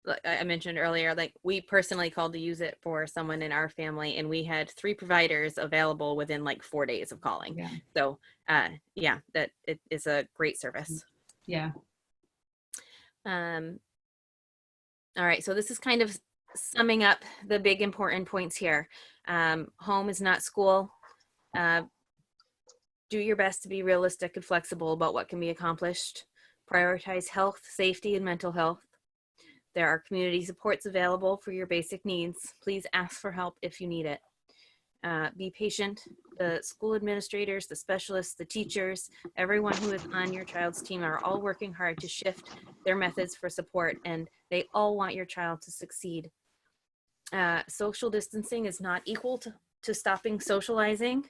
[SPEAKER 1] like I mentioned earlier, like we personally called to use it for someone in our family, and we had 3 providers available within like 4 days of calling.
[SPEAKER 2] Yeah.
[SPEAKER 1] So yeah, that it is a great service.
[SPEAKER 2] Yeah.
[SPEAKER 1] All right, so this is kind of summing up the big important points here. Home is not school. Do your best to be realistic and flexible about what can be accomplished. Prioritize health, safety, and mental health. There are community supports available for your basic needs. Please ask for help if you need it. Be patient. The school administrators, the specialists, the teachers, everyone who is on your child's team are all working hard to shift their methods for support, and they all want your child to succeed. Social distancing is not equal to stopping socializing.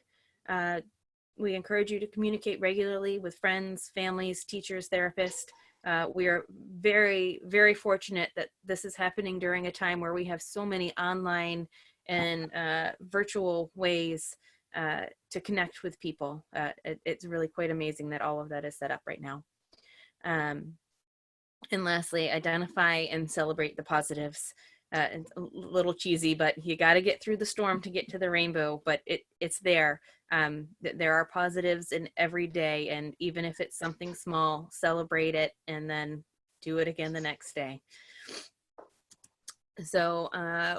[SPEAKER 1] We encourage you to communicate regularly with friends, families, teachers, therapists. We are very, very fortunate that this is happening during a time where we have so many online and virtual ways to connect with people. It's really quite amazing that all of that is set up right now. And lastly, identify and celebrate the positives. It's a little cheesy, but you got to get through the storm to get to the rainbow, but it's there. There are positives in every day, and even if it's something small, celebrate it and then do it again the next day. So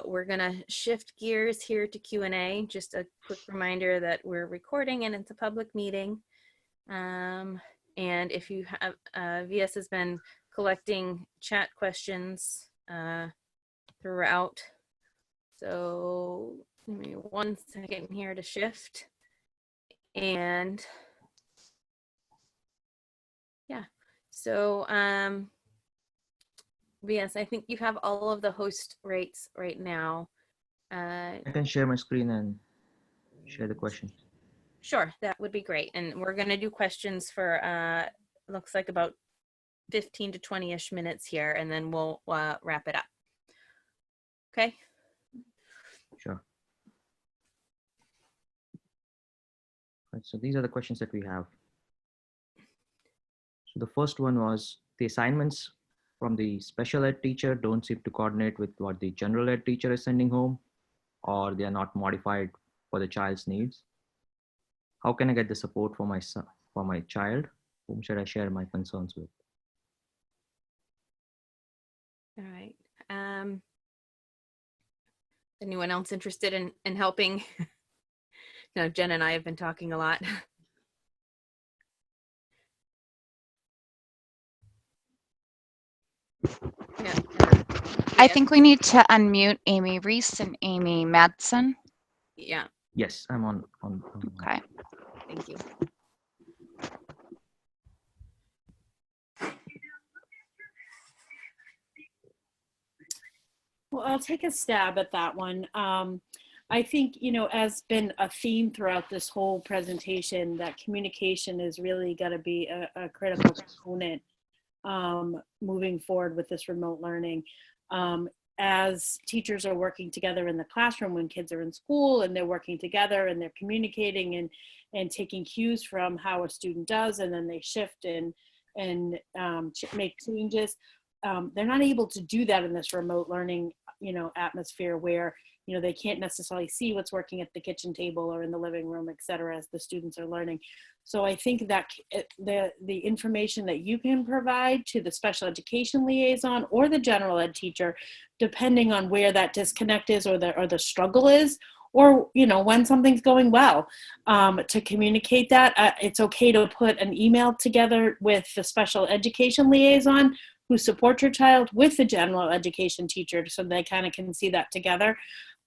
[SPEAKER 1] we're gonna shift gears here to Q&A. Just a quick reminder that we're recording and it's a public meeting. And if you have, VS has been collecting chat questions throughout. So give me 1 second here to shift. And yeah, so VS, I think you have all of the host rates right now.
[SPEAKER 3] I can share my screen and share the question.
[SPEAKER 1] Sure, that would be great. And we're going to do questions for looks like about 15 to 20-ish minutes here, and then we'll wrap it up. Okay.
[SPEAKER 3] Sure. Right, so these are the questions that we have. So the first one was the assignments from the special ed teacher don't seem to coordinate with what the general ed teacher is sending home, or they are not modified for the child's needs. How can I get the support for my son, for my child? Whom should I share my concerns with?
[SPEAKER 1] All right. Anyone else interested in helping? No, Jen and I have been talking a lot. Yeah,
[SPEAKER 9] I think we need to unmute Amy Reese and Amy Madsen.
[SPEAKER 1] yeah,
[SPEAKER 3] Yes, I'm on.
[SPEAKER 9] Okay.
[SPEAKER 1] thank you.
[SPEAKER 4] Well, I'll take a stab at that one. I think, as been a theme throughout this whole presentation, that communication is really got to be a critical component moving forward with this remote learning. As teachers are working together in the classroom when kids are in school, and they're working together and they're communicating and taking cues from how a student does, and then they shift and make changes. They're not able to do that in this remote learning, atmosphere where, they can't necessarily see what's working at the kitchen table or in the living room, et cetera, as the students are learning. So I think that the information that you can provide to the special education liaison or the general ed teacher, depending on where that disconnect is or the struggle is, or, when something's going well, to communicate that. It's okay to put an email together with the special education liaison who support your child with the general education teacher, so they kind of can see that together.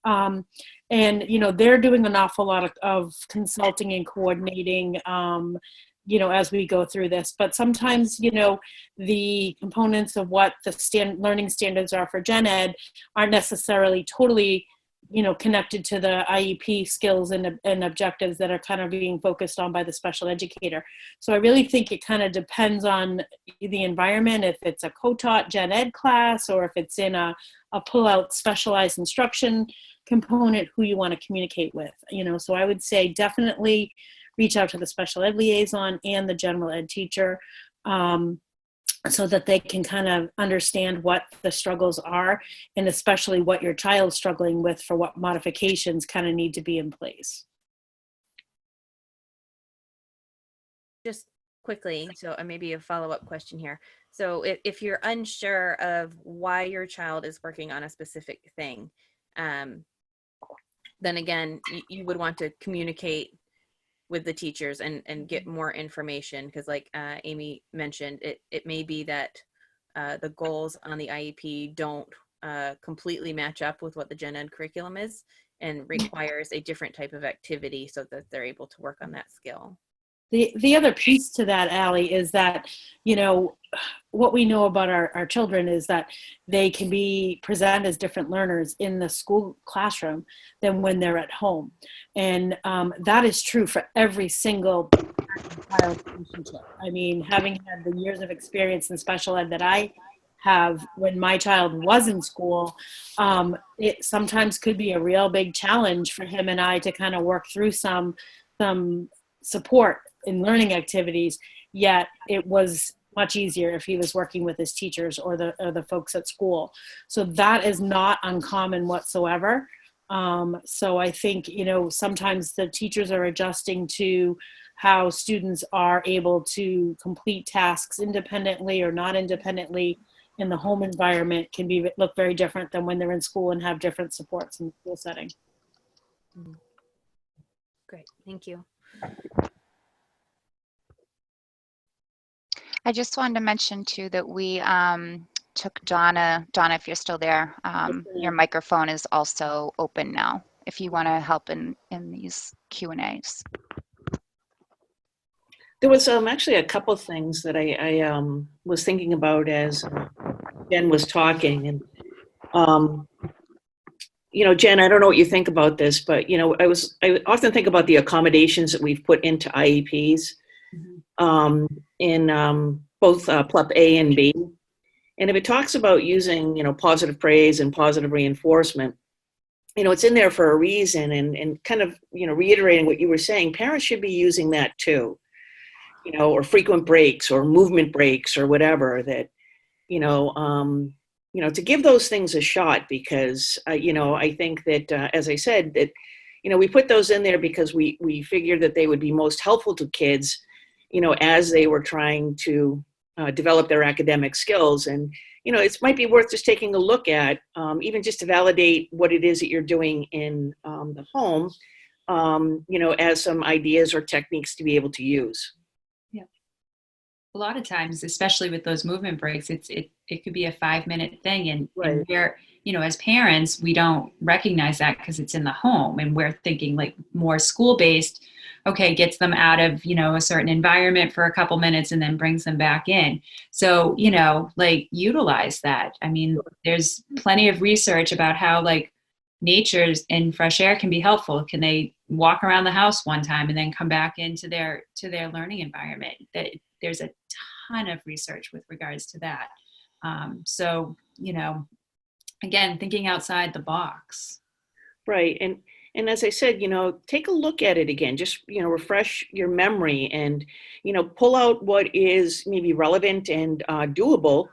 [SPEAKER 4] And, they're doing an awful lot of consulting and coordinating, as we go through this. But sometimes, the components of what the learning standards are for gen ed aren't necessarily totally connected to the IEP skills and objectives that are kind of being focused on by the special educator. So I really think it kind of depends on the environment, if it's a co-taught gen ed class or if it's in a pull-out specialized instruction component, who you want to communicate with. So I would say definitely reach out to the special ed liaison and the general ed teacher, so that they can kind of understand what the struggles are, and especially what your child's struggling with, for what modifications kind of need to be in place.
[SPEAKER 1] Just quickly, so maybe a follow-up question here. So if you're unsure of why your child is working on a specific thing, then again, you would want to communicate with the teachers and get more information, because like Amy mentioned, it may be that the goals on the IEP don't completely match up with what the gen ed curriculum is, and requires a different type of activity so that they're able to work on that skill.
[SPEAKER 4] The other piece to that, Allie, is that, you know, what we know about our children is that they can be presented as different learners in the school classroom than when they're at home. And that is true for every single child relationship. I mean, having had the years of experience in special ed that I have when my child was in school, it sometimes could be a real big challenge for him and I to kind of work through some support in learning activities, yet it was much easier if he was working with his teachers or the folks at school. So that is not uncommon whatsoever. So I think, you know, sometimes the teachers are adjusting to how students are able to complete tasks independently or not independently in the home environment can look very different than when they're in school and have different supports in the school setting.
[SPEAKER 1] Great, thank you.
[SPEAKER 9] I just wanted to mention too that we took Donna, if you're still there, your microphone is also open now if you want to help in these Q&As.
[SPEAKER 6] There was actually a couple of things that I was thinking about as Jen was talking. And, you know, Jen, I don't know what you think about this, but, you know, I often think about the accommodations that we've put into IEPs in both PLEP A and B. And if it talks about using, you know, positive praise and positive reinforcement, you know, it's in there for a reason. And kind of, you know, reiterating what you were saying, parents should be using that too. You know, or frequent breaks or movement breaks or whatever that, you know, to give those things a shot because, you know, I think that, as I said, that, you know, we put those in there because we figured that they would be most helpful to kids, you know, as they were trying to develop their academic skills. And, you know, it might be worth just taking a look at, even just to validate what it is that you're doing in the home, you know, as some ideas or techniques to be able to use.
[SPEAKER 2] A lot of times, especially with those movement breaks, it could be a 5-minute thing, and we're, you know, as parents, we don't recognize that because it's in the home, and we're thinking like more school-based. Okay, gets them out of, you know, a certain environment for a couple minutes and then brings them back in. So, you know, like utilize that. I mean, there's plenty of research about how like nature's and fresh air can be helpful. Can they walk around the house one time and then come back into their learning environment? That there's a ton of research with regards to that. So, you know, again, thinking outside the box.
[SPEAKER 6] Right. And as I said, you know, take a look at it again, just, you know, refresh your memory and, you know, pull out what is maybe relevant and doable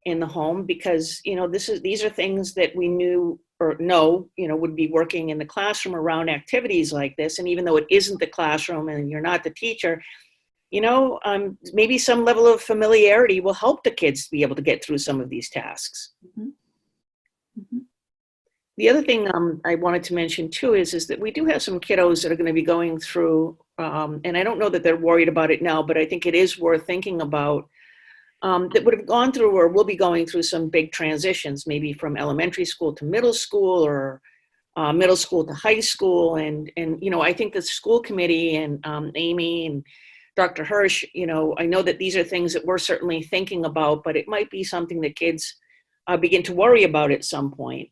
[SPEAKER 6] in the home because, you know, these are things that we knew or know, you know, would be working in the classroom around activities like this. And even though it isn't the classroom and you're not the teacher, you know, maybe some level of familiarity will help the kids to be able to get through some of these tasks.
[SPEAKER 2] Mm-hmm. Mm-hmm.
[SPEAKER 6] The other thing I wanted to mention too is that we do have some kiddos that are going to be going through, and I don't know that they're worried about it now, but I think it is worth thinking about, that would have gone through or will be going through some big transitions, maybe from elementary school to middle school or middle school to high school. And you know, I think the school committee and Amy and Dr. Hirsch, you know, I know that these are things that we're certainly thinking about, but it might be something that kids begin to worry about at some point.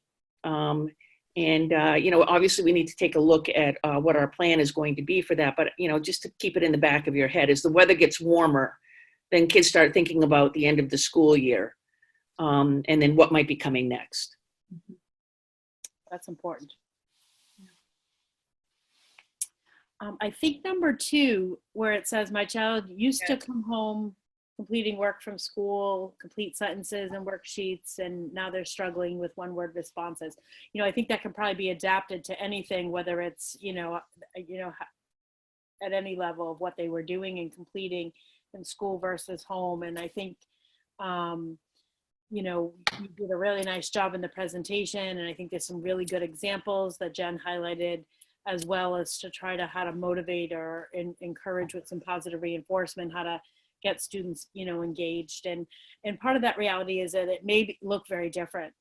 [SPEAKER 6] You know, obviously we need to take a look at what our plan is going to be for that. But, you know, just to keep it in the back of your head, as the weather gets warmer, then kids start thinking about the end of the school year and then what might be coming next.
[SPEAKER 4] That's important. I think number 2, where it says my child used to come home completing work from school, complete sentences and worksheets, and now they're struggling with one-word responses. You know, I think that can probably be adapted to anything, whether it's, you know, at any level of what they were doing and completing in school versus home. And I think, you know, you did a really nice job in the presentation, and I think there's some really good examples that Jen highlighted, as well as to try to how to motivate or encourage with some positive reinforcement, how to get students, engaged. And part of that reality is that it may look very different,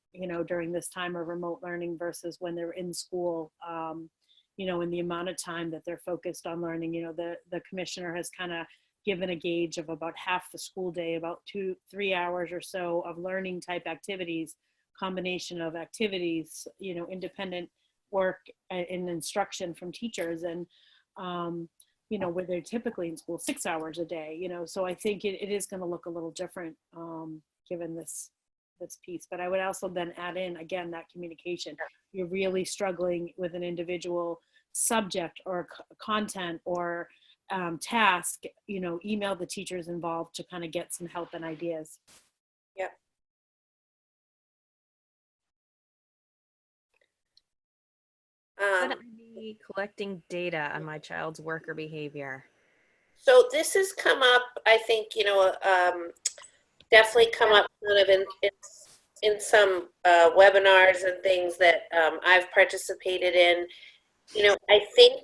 [SPEAKER 4] during this time of remote learning versus when they're in school, in the amount of time that they're focused on learning. The commissioner has kind of given a gauge of about half the school day, about 2-3 hours or so of learning type activities, combination of activities, independent work and instruction from teachers. And, where they're typically in school 6 hours a day, so I think it is going to look a little different given this piece. But I would also then add in, again, that communication. You're really struggling with an individual subject or content or task, email the teachers involved to kind of get some help and ideas.
[SPEAKER 7] Yep.
[SPEAKER 1] Should I be collecting data on my child's work or behavior?
[SPEAKER 7] So this has come up, I think, definitely come up kind of in some webinars and things that I've participated in. I think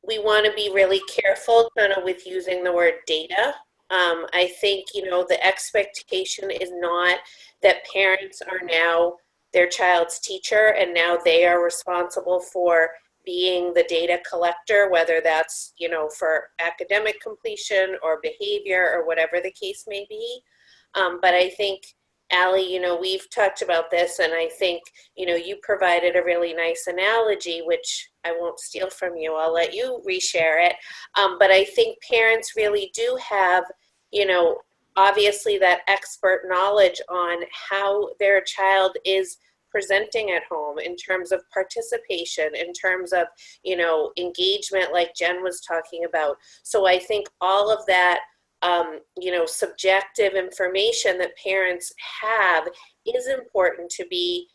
[SPEAKER 7] we want to be really careful kind of with using the word data. I think, the expectation is not that parents are now their child's teacher and now they are responsible for being the data collector, whether that's, for academic completion or behavior or whatever the case may be. But I think, Allie, we've talked about this, and I think, you provided a really nice analogy, which I won't steal from you. I'll let you reshare it. But I think parents really do have, obviously that expert knowledge on how their child is presenting at home in terms of participation, in terms of, engagement, like Jen was talking about. So I think all of that, subjective information that parents have is important to be,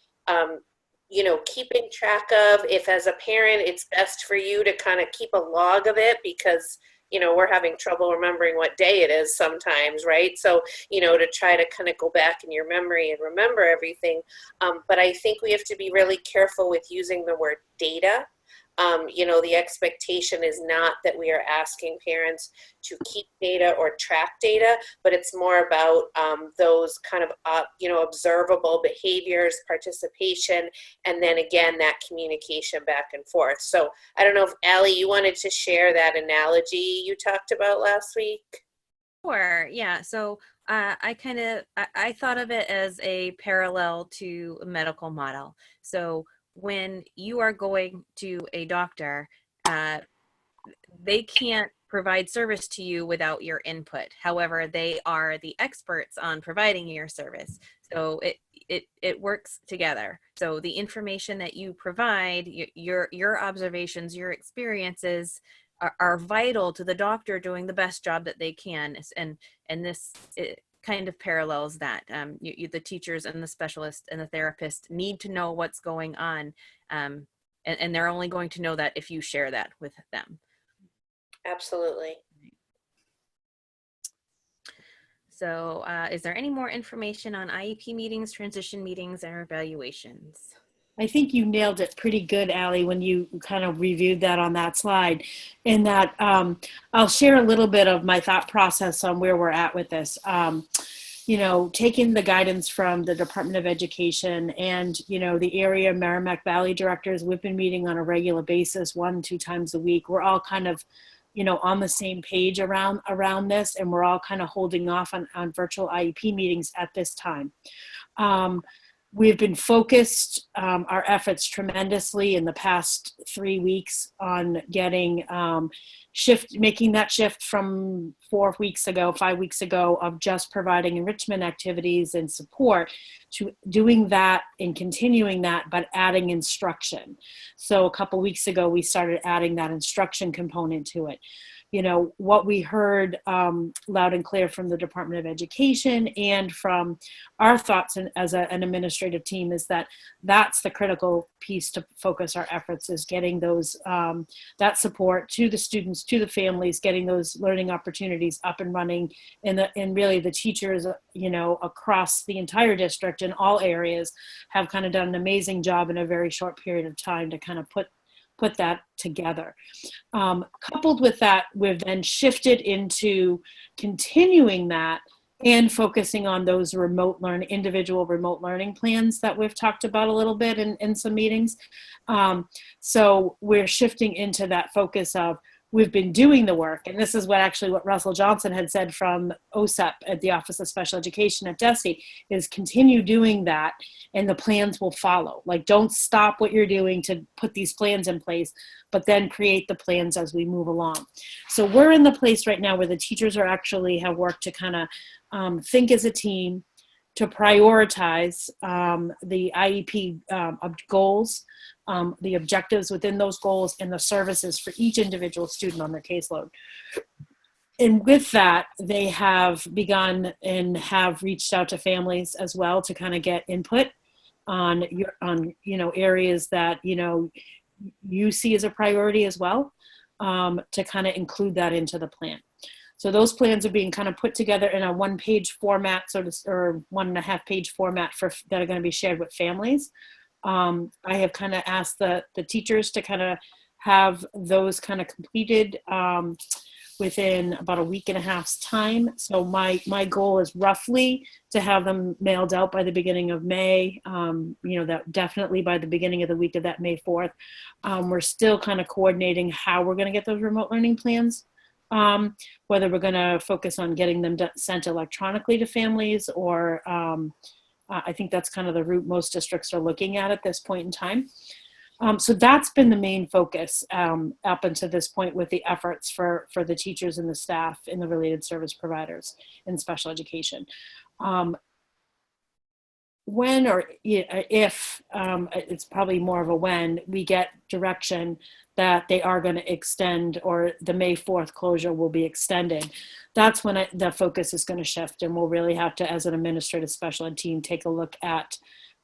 [SPEAKER 7] keeping track of. If as a parent, it's best for you to kind of keep a log of it because, we're having trouble remembering what day it is sometimes, right? So, to try to kind of go back in your memory and remember everything. But I think we have to be really careful with using the word data. The expectation is not that we are asking parents to keep data or track data, but it's more about those kind of, observable behaviors, participation, and then again, that communication back and forth. So I don't know if, Allie, you wanted to share that analogy you talked about last week?
[SPEAKER 1] Sure, yeah. So I thought of it as a parallel to a medical model. So when you are going to a doctor, they can't provide service to you without your input. However, they are the experts on providing your service. So it works together. So the information that you provide, your observations, your experiences are vital to the doctor doing the best job that they can. And this kind of parallels that. The teachers and the specialists and the therapist need to know what's going on. And they're only going to know that if you share that with them.
[SPEAKER 7] Absolutely.
[SPEAKER 1] So is there any more information on IEP meetings, transition meetings, and evaluations?
[SPEAKER 4] I think you nailed it pretty good, Allie, when you kind of reviewed that on that slide. In that, I'll share a little bit of my thought process on where we're at with this. Taking the guidance from the Department of Education and, the area Merrimack Valley directors, we've been meeting on a regular basis, 1-2 times a week. We're all kind of, on the same page around this, and we're all kind of holding off on virtual IEP meetings at this time. We've been focused our efforts tremendously in the past 3 weeks on getting making that shift from 5 weeks ago of just providing enrichment activities and support to doing that and continuing that, but adding instruction. So a couple weeks ago, we started adding that instruction component to it. What we heard loud and clear from the Department of Education and from our thoughts as an administrative team is that that's the critical piece to focus our efforts, is getting those that support to the students, to the families, getting those learning opportunities up and running, and really the teachers, across the entire district in all areas have kind of done an amazing job in a very short period of time to kind of put put that together. Coupled with that, we've then shifted into continuing that and focusing on those individual remote learning plans that we've talked about a little bit in some meetings. So we're shifting into that focus of, we've been doing the work, and this is what Russell Johnson had said from OSEP at the Office of Special Education at DESE, is continue doing that and the plans will follow. Like, don't stop what you're doing to put these plans in place, but then create the plans as we move along. So we're in the place right now where the teachers are actually have worked to kind of think as a team, to prioritize the IEP goals, the objectives within those goals, and the services for each individual student on their caseload. And with that, they have begun and have reached out to families as well to kind of get input on areas that you see as a priority as well, to kind of include that into the plan. So those plans are being kind of put together in a one-page format, or 1.5 page format that are going to be shared with families. I have kind of asked the teachers to kind of have those kind of completed within about a week and a half's time. So my goal is roughly to have them mailed out by the beginning of May, that definitely by the beginning of the week of that May 4th. We're still kind of coordinating how we're going to get those remote learning plans. Whether we're going to focus on getting them sent electronically to families, or I think that's kind of the route most districts are looking at this point in time. So that's been the main focus up until this point, with the efforts for the teachers and the staff and the related service providers in special education. When or if, it's probably more of a when, we get direction that they are going to extend, or the May 4th closure will be extended, that's when the focus is going to shift, and we'll really have to, as an administrative special ed team, take a look at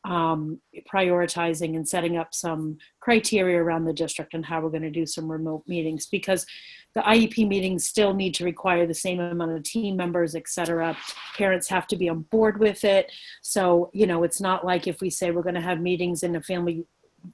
[SPEAKER 4] prioritizing and setting up some criteria around the district and how we're going to do some remote meetings, because the IEP meetings still need to require the same amount of team members, et cetera. Parents have to be on board with it. So, it's not like if we say we're going to have meetings and the family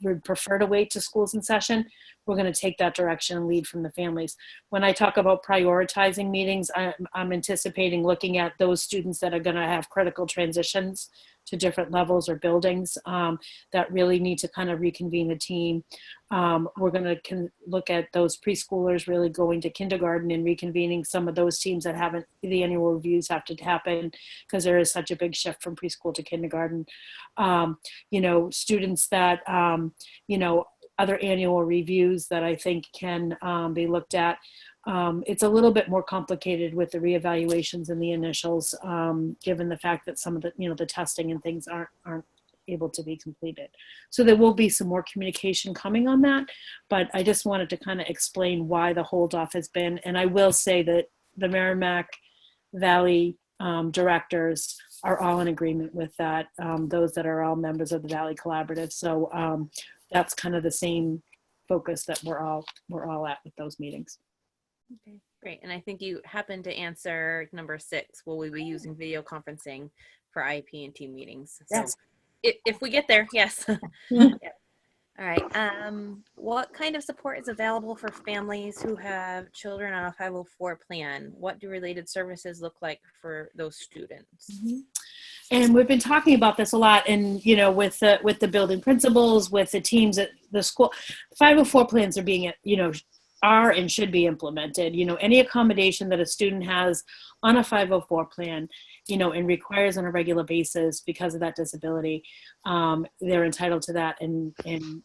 [SPEAKER 4] would prefer to wait to schools in session, we're going to take that direction and lead from the families. When I talk about prioritizing meetings, I'm anticipating looking at those students that are going to have critical transitions to different levels or buildings that really need to kind of reconvene the team. We're going to look at those preschoolers really going to kindergarten and reconvening some of those teams that haven't, the annual reviews have to happen because there is such a big shift from preschool to kindergarten. Students that, other annual reviews that I think can be looked at. It's a little bit more complicated with the reevaluations and the initials, given the fact that some of the, the testing and things aren't able to be completed. So there will be some more communication coming on that, but I just wanted to kind of explain why the hold off has been. And I will say that the Merrimack Valley directors are all in agreement with that, those that are all members of the Valley Collaborative. So that's kind of the same focus that we're all at with those meetings.
[SPEAKER 1] Okay, great. And I think you happened to answer number 6. Will we be using video conferencing for IEP and team meetings?
[SPEAKER 4] Yes.
[SPEAKER 1] So if we get there, yes. Yeah. All right. What kind of support is available for families who have children on a 504 plan? What do related services look like for those students?
[SPEAKER 4] Mm-hmm. And we've been talking about this a lot, and with the building principals, with the teams at the school, 504 plans are being, are and should be implemented. Any accommodation that a student has on a 504 plan, and requires on a regular basis because of that disability, they're entitled to that, and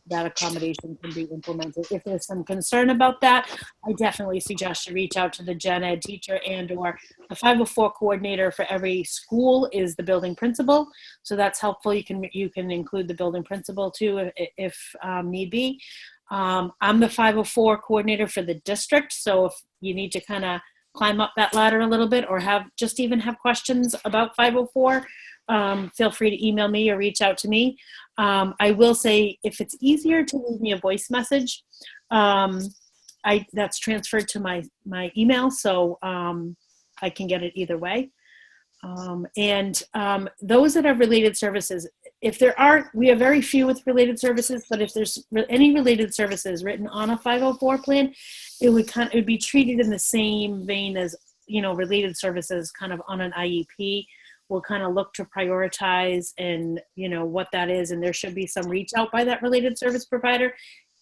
[SPEAKER 4] that accommodation can be implemented. If there's some concern about that, I definitely suggest you reach out to the gen ed teacher and/or the 504 coordinator for every school is the building principal. So that's helpful. You can include the building principal too if need be. I'm the 504 coordinator for the district. So if you need to kind of climb up that ladder a little bit, or have questions about 504, feel free to email me or reach out to me. I will say, if it's easier to leave me a voice message, that's transferred to my email, so I can get it either way. And those that have related services, if there are, we have very few with related services, but if there's any related services written on a 504 plan, it would be treated in the same vein as, related services kind of on an IEP. We'll kind of look to prioritize and, what that is. And there should be some reach out by that related service provider.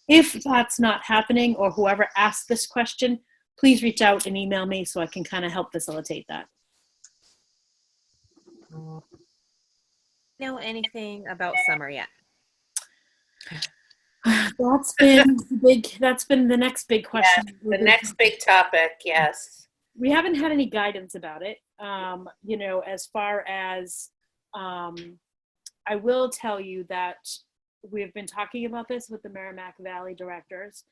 [SPEAKER 4] If that's not happening, or whoever asked this question, please reach out and email me so I can kind of help facilitate that.
[SPEAKER 1] Know anything about summer yet?
[SPEAKER 4] That's been the next big question.
[SPEAKER 7] Yeah, the next big topic, yes.
[SPEAKER 4] We haven't had any guidance about it. As far as, I will tell you that we've been talking about this with the Merrimack Valley directors.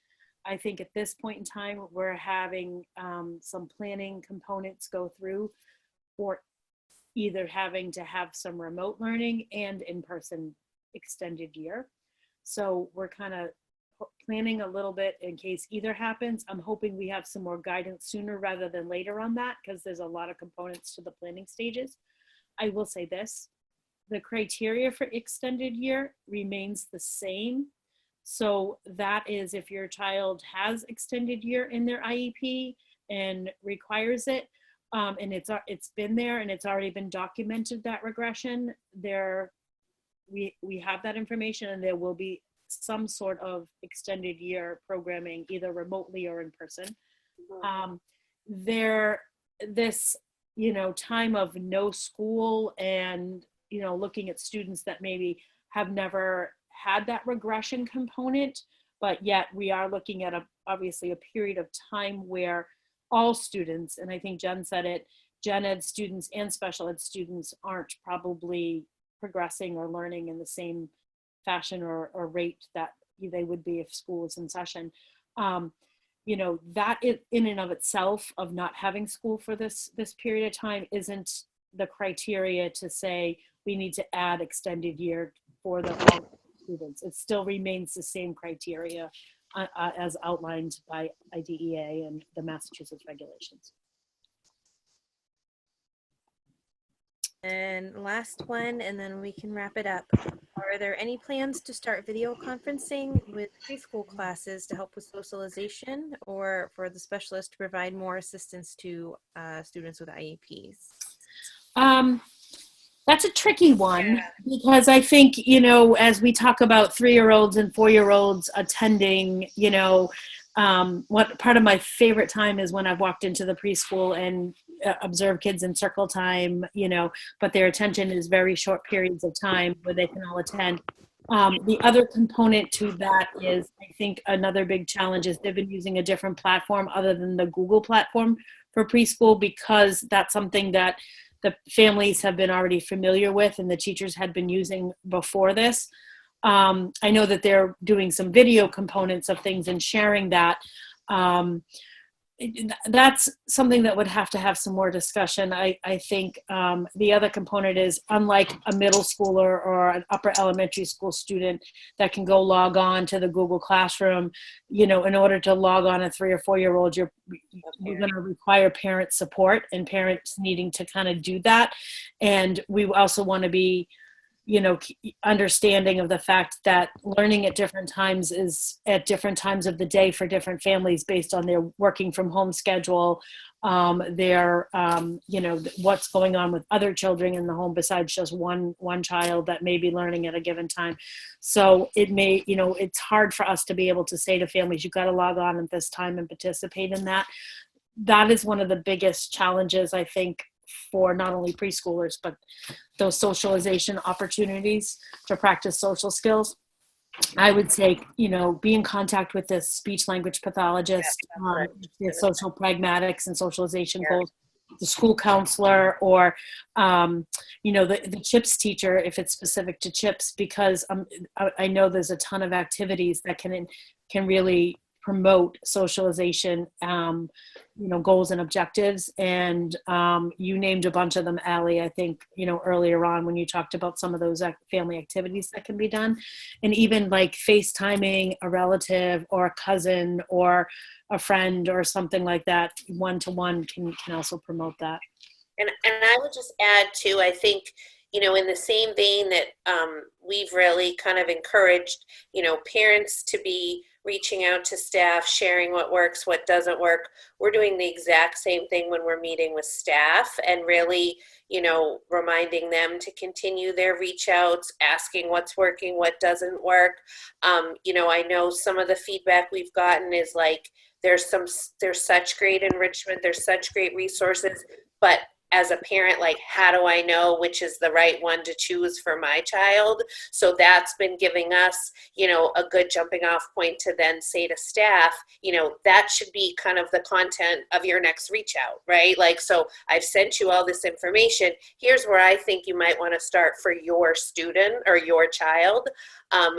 [SPEAKER 4] I think at this point in time, we're having some planning components go through for either having to have some remote learning and in-person extended year. So we're kind of planning a little bit in case either happens. I'm hoping we have some more guidance sooner rather than later on that, because there's a lot of components to the planning stages. I will say this, the criteria for extended year remains the same. So that is if your child has extended year in their IEP and requires it, and it's been there and it's already been documented, that regression, we have that information, and there will be some sort of extended year programming, either remotely or in person. This time of no school and looking at students that maybe have never had that regression component, but yet we are looking at obviously a period of time where all students, and I think Jen said it, gen ed students and special ed students aren't probably progressing or learning in the same fashion or rate that they would be if school was in session. That in and of itself of not having school for this period of time isn't the criteria to say we need to add extended year for the all students. It still remains the same criteria as outlined by IDEA and the Massachusetts regulations.
[SPEAKER 1] And last one, and then we can wrap it up. Are there any plans to start video conferencing with preschool classes to help with socialization, or for the specialist to provide more assistance to students with IEPs?
[SPEAKER 4] That's a tricky one, because I think, as we talk about 3-year-olds and 4-year-olds attending, what part of my favorite time is when I've walked into the preschool and observe kids in circle time, but their attention is very short periods of time where they can all attend. The other component to that is, I think another big challenge is they've been using a different platform other than the Google platform for preschool, because that's something that the families have been already familiar with and the teachers had been using before this. I know that they're doing some video components of things and sharing that. That's something that would have to have some more discussion. I think the other component is, unlike a middle schooler or an upper elementary school student that can go log on to the Google Classroom, in order to log on a 3 or 4-year-old, you're going to require parent support and parents needing to kind of do that. And we also want to be understanding of the fact that learning at different times is at different times of the day for different families based on their working from home schedule, their, what's going on with other children in the home besides just one child that may be learning at a given time. So it may, it's hard for us to be able to say to families, you've got to log on at this time and participate in that. That is one of the biggest challenges, I think, for not only preschoolers, but those socialization opportunities to practice social skills. I would say, be in contact with the speech language pathologist, the social pragmatics and socialization goals, the school counselor, or, the CHIPS teacher, if it's specific to CHIPS, because I know there's a ton of activities that can really promote socialization, goals and objectives. And you named a bunch of them, Allie, I think, earlier on when you talked about some of those family activities that can be done. And even like FaceTiming a relative or a cousin or a friend or something like that, one-to-one can also promote that.
[SPEAKER 7] And I would just add too, I think, you know, in the same vein that we've really kind of encouraged, you know, parents to be reaching out to staff, sharing what works, what doesn't work. We're doing the exact same thing when we're meeting with staff, and really, you know, reminding them to continue their reach outs, asking what's working, what doesn't work. You know, I know some of the feedback we've gotten is like, there's such great enrichment, there's such great resources, but as a parent, like, how do I know which is the right one to choose for my child? So that's been giving us, you know, a good jumping off point to then say to staff, you know, that should be kind of the content of your next reach out, right? Like, so I've sent you all this information. Here's where I think you might want to start for your student or your child.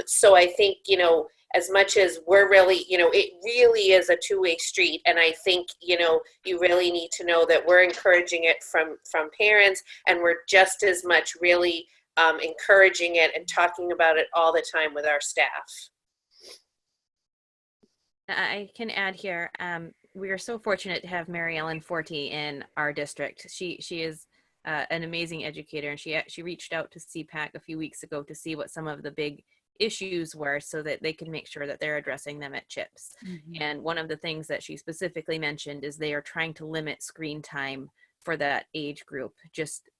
[SPEAKER 7] So I think, you know, as much as we're really, you know, it really is a two-way street. And I think, you know, you really need to know that we're encouraging it from parents, and we're just as much really encouraging it and talking about it all the time with our staff.
[SPEAKER 1] I can add here, we are so fortunate to have Mary Ellen Forte in our district. She is an amazing educator, and she reached out to CPAC a few weeks ago to see what some of the big issues were so that they can make sure that they're addressing them at CHIPS.
[SPEAKER 2] Mm-hmm.
[SPEAKER 1] And one of the things that she specifically mentioned is they are trying to limit screen time for that age group. Just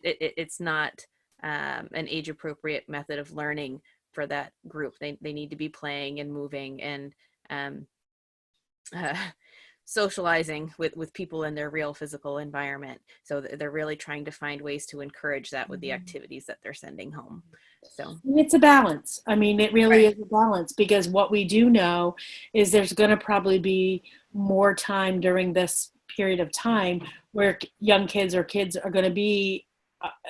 [SPEAKER 1] it's not an age appropriate method of learning for that group. They need to be playing and moving and socializing with people in their real physical environment. So they're really trying to find ways to encourage that with the activities that they're sending home. So
[SPEAKER 4] it's a balance. I mean, it really is a balance, because what we do know is there's going to probably be more time during this period of time where young kids or kids are going to be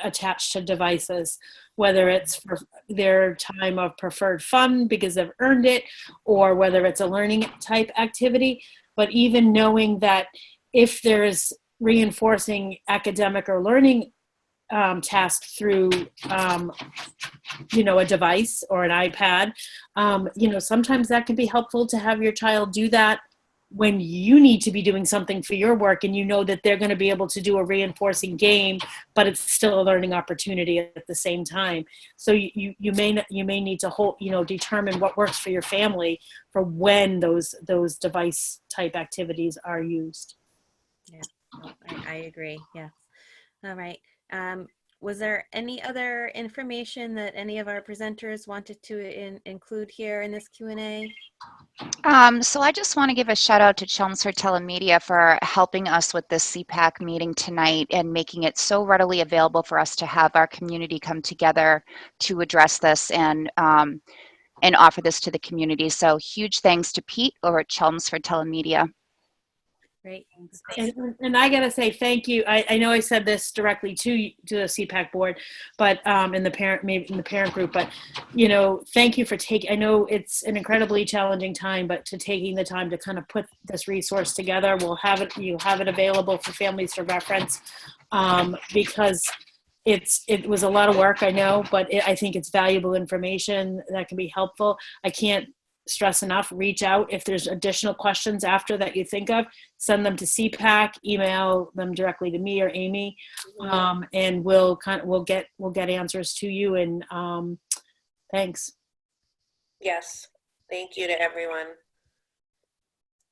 [SPEAKER 4] attached to devices, whether it's for their time of preferred fun because they've earned it, or whether it's a learning type activity. But even knowing that if there's reinforcing academic or learning task through, you know, a device or an iPad, you know, sometimes that can be helpful to have your child do that when you need to be doing something for your work, and you know that they're going to be able to do a reinforcing game, but it's still a learning opportunity at the same time. So you may need to determine what works for your family for when those device type activities are used.
[SPEAKER 1] yeah, I agree. Yeah. All right. Was there any other information that any of our presenters wanted to include here in this Q&A?
[SPEAKER 9] So I just want to give a shout out to Chelmsford Telemedia for helping us with this CPAC meeting tonight and making it so readily available for us to have our community come together to address this and offer this to the community. So huge thanks to Pete over at Chelmsford Telemedia.
[SPEAKER 1] Great.
[SPEAKER 4] And I gotta say thank you. I know I said this directly to the CPAC board, but in the parent group, but you know, thank you for taking. I know it's an incredibly challenging time, but to taking the time to kind of put this resource together. You'll have it available for families to reference, because it was a lot of work, I know, but I think it's valuable information that can be helpful. I can't stress enough, reach out if there's additional questions after that you think of, send them to CPAC, email them directly to me or Amy, and we'll get answers to you. And thanks.
[SPEAKER 7] Yes, thank you to everyone.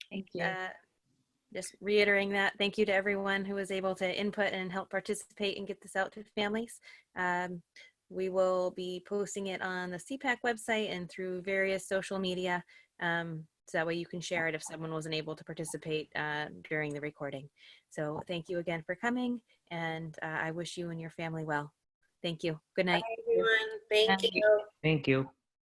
[SPEAKER 1] Thank you. Just reiterating that, thank you to everyone who was able to input and help participate and get this out to families. We will be posting it on the CPAC website and through various social media, so that way you can share it if someone wasn't able to participate during the recording. So thank you again for coming, and I wish you and your family well. Thank you. Good night.
[SPEAKER 7] Bye, everyone. Thank you.
[SPEAKER 3] Thank you.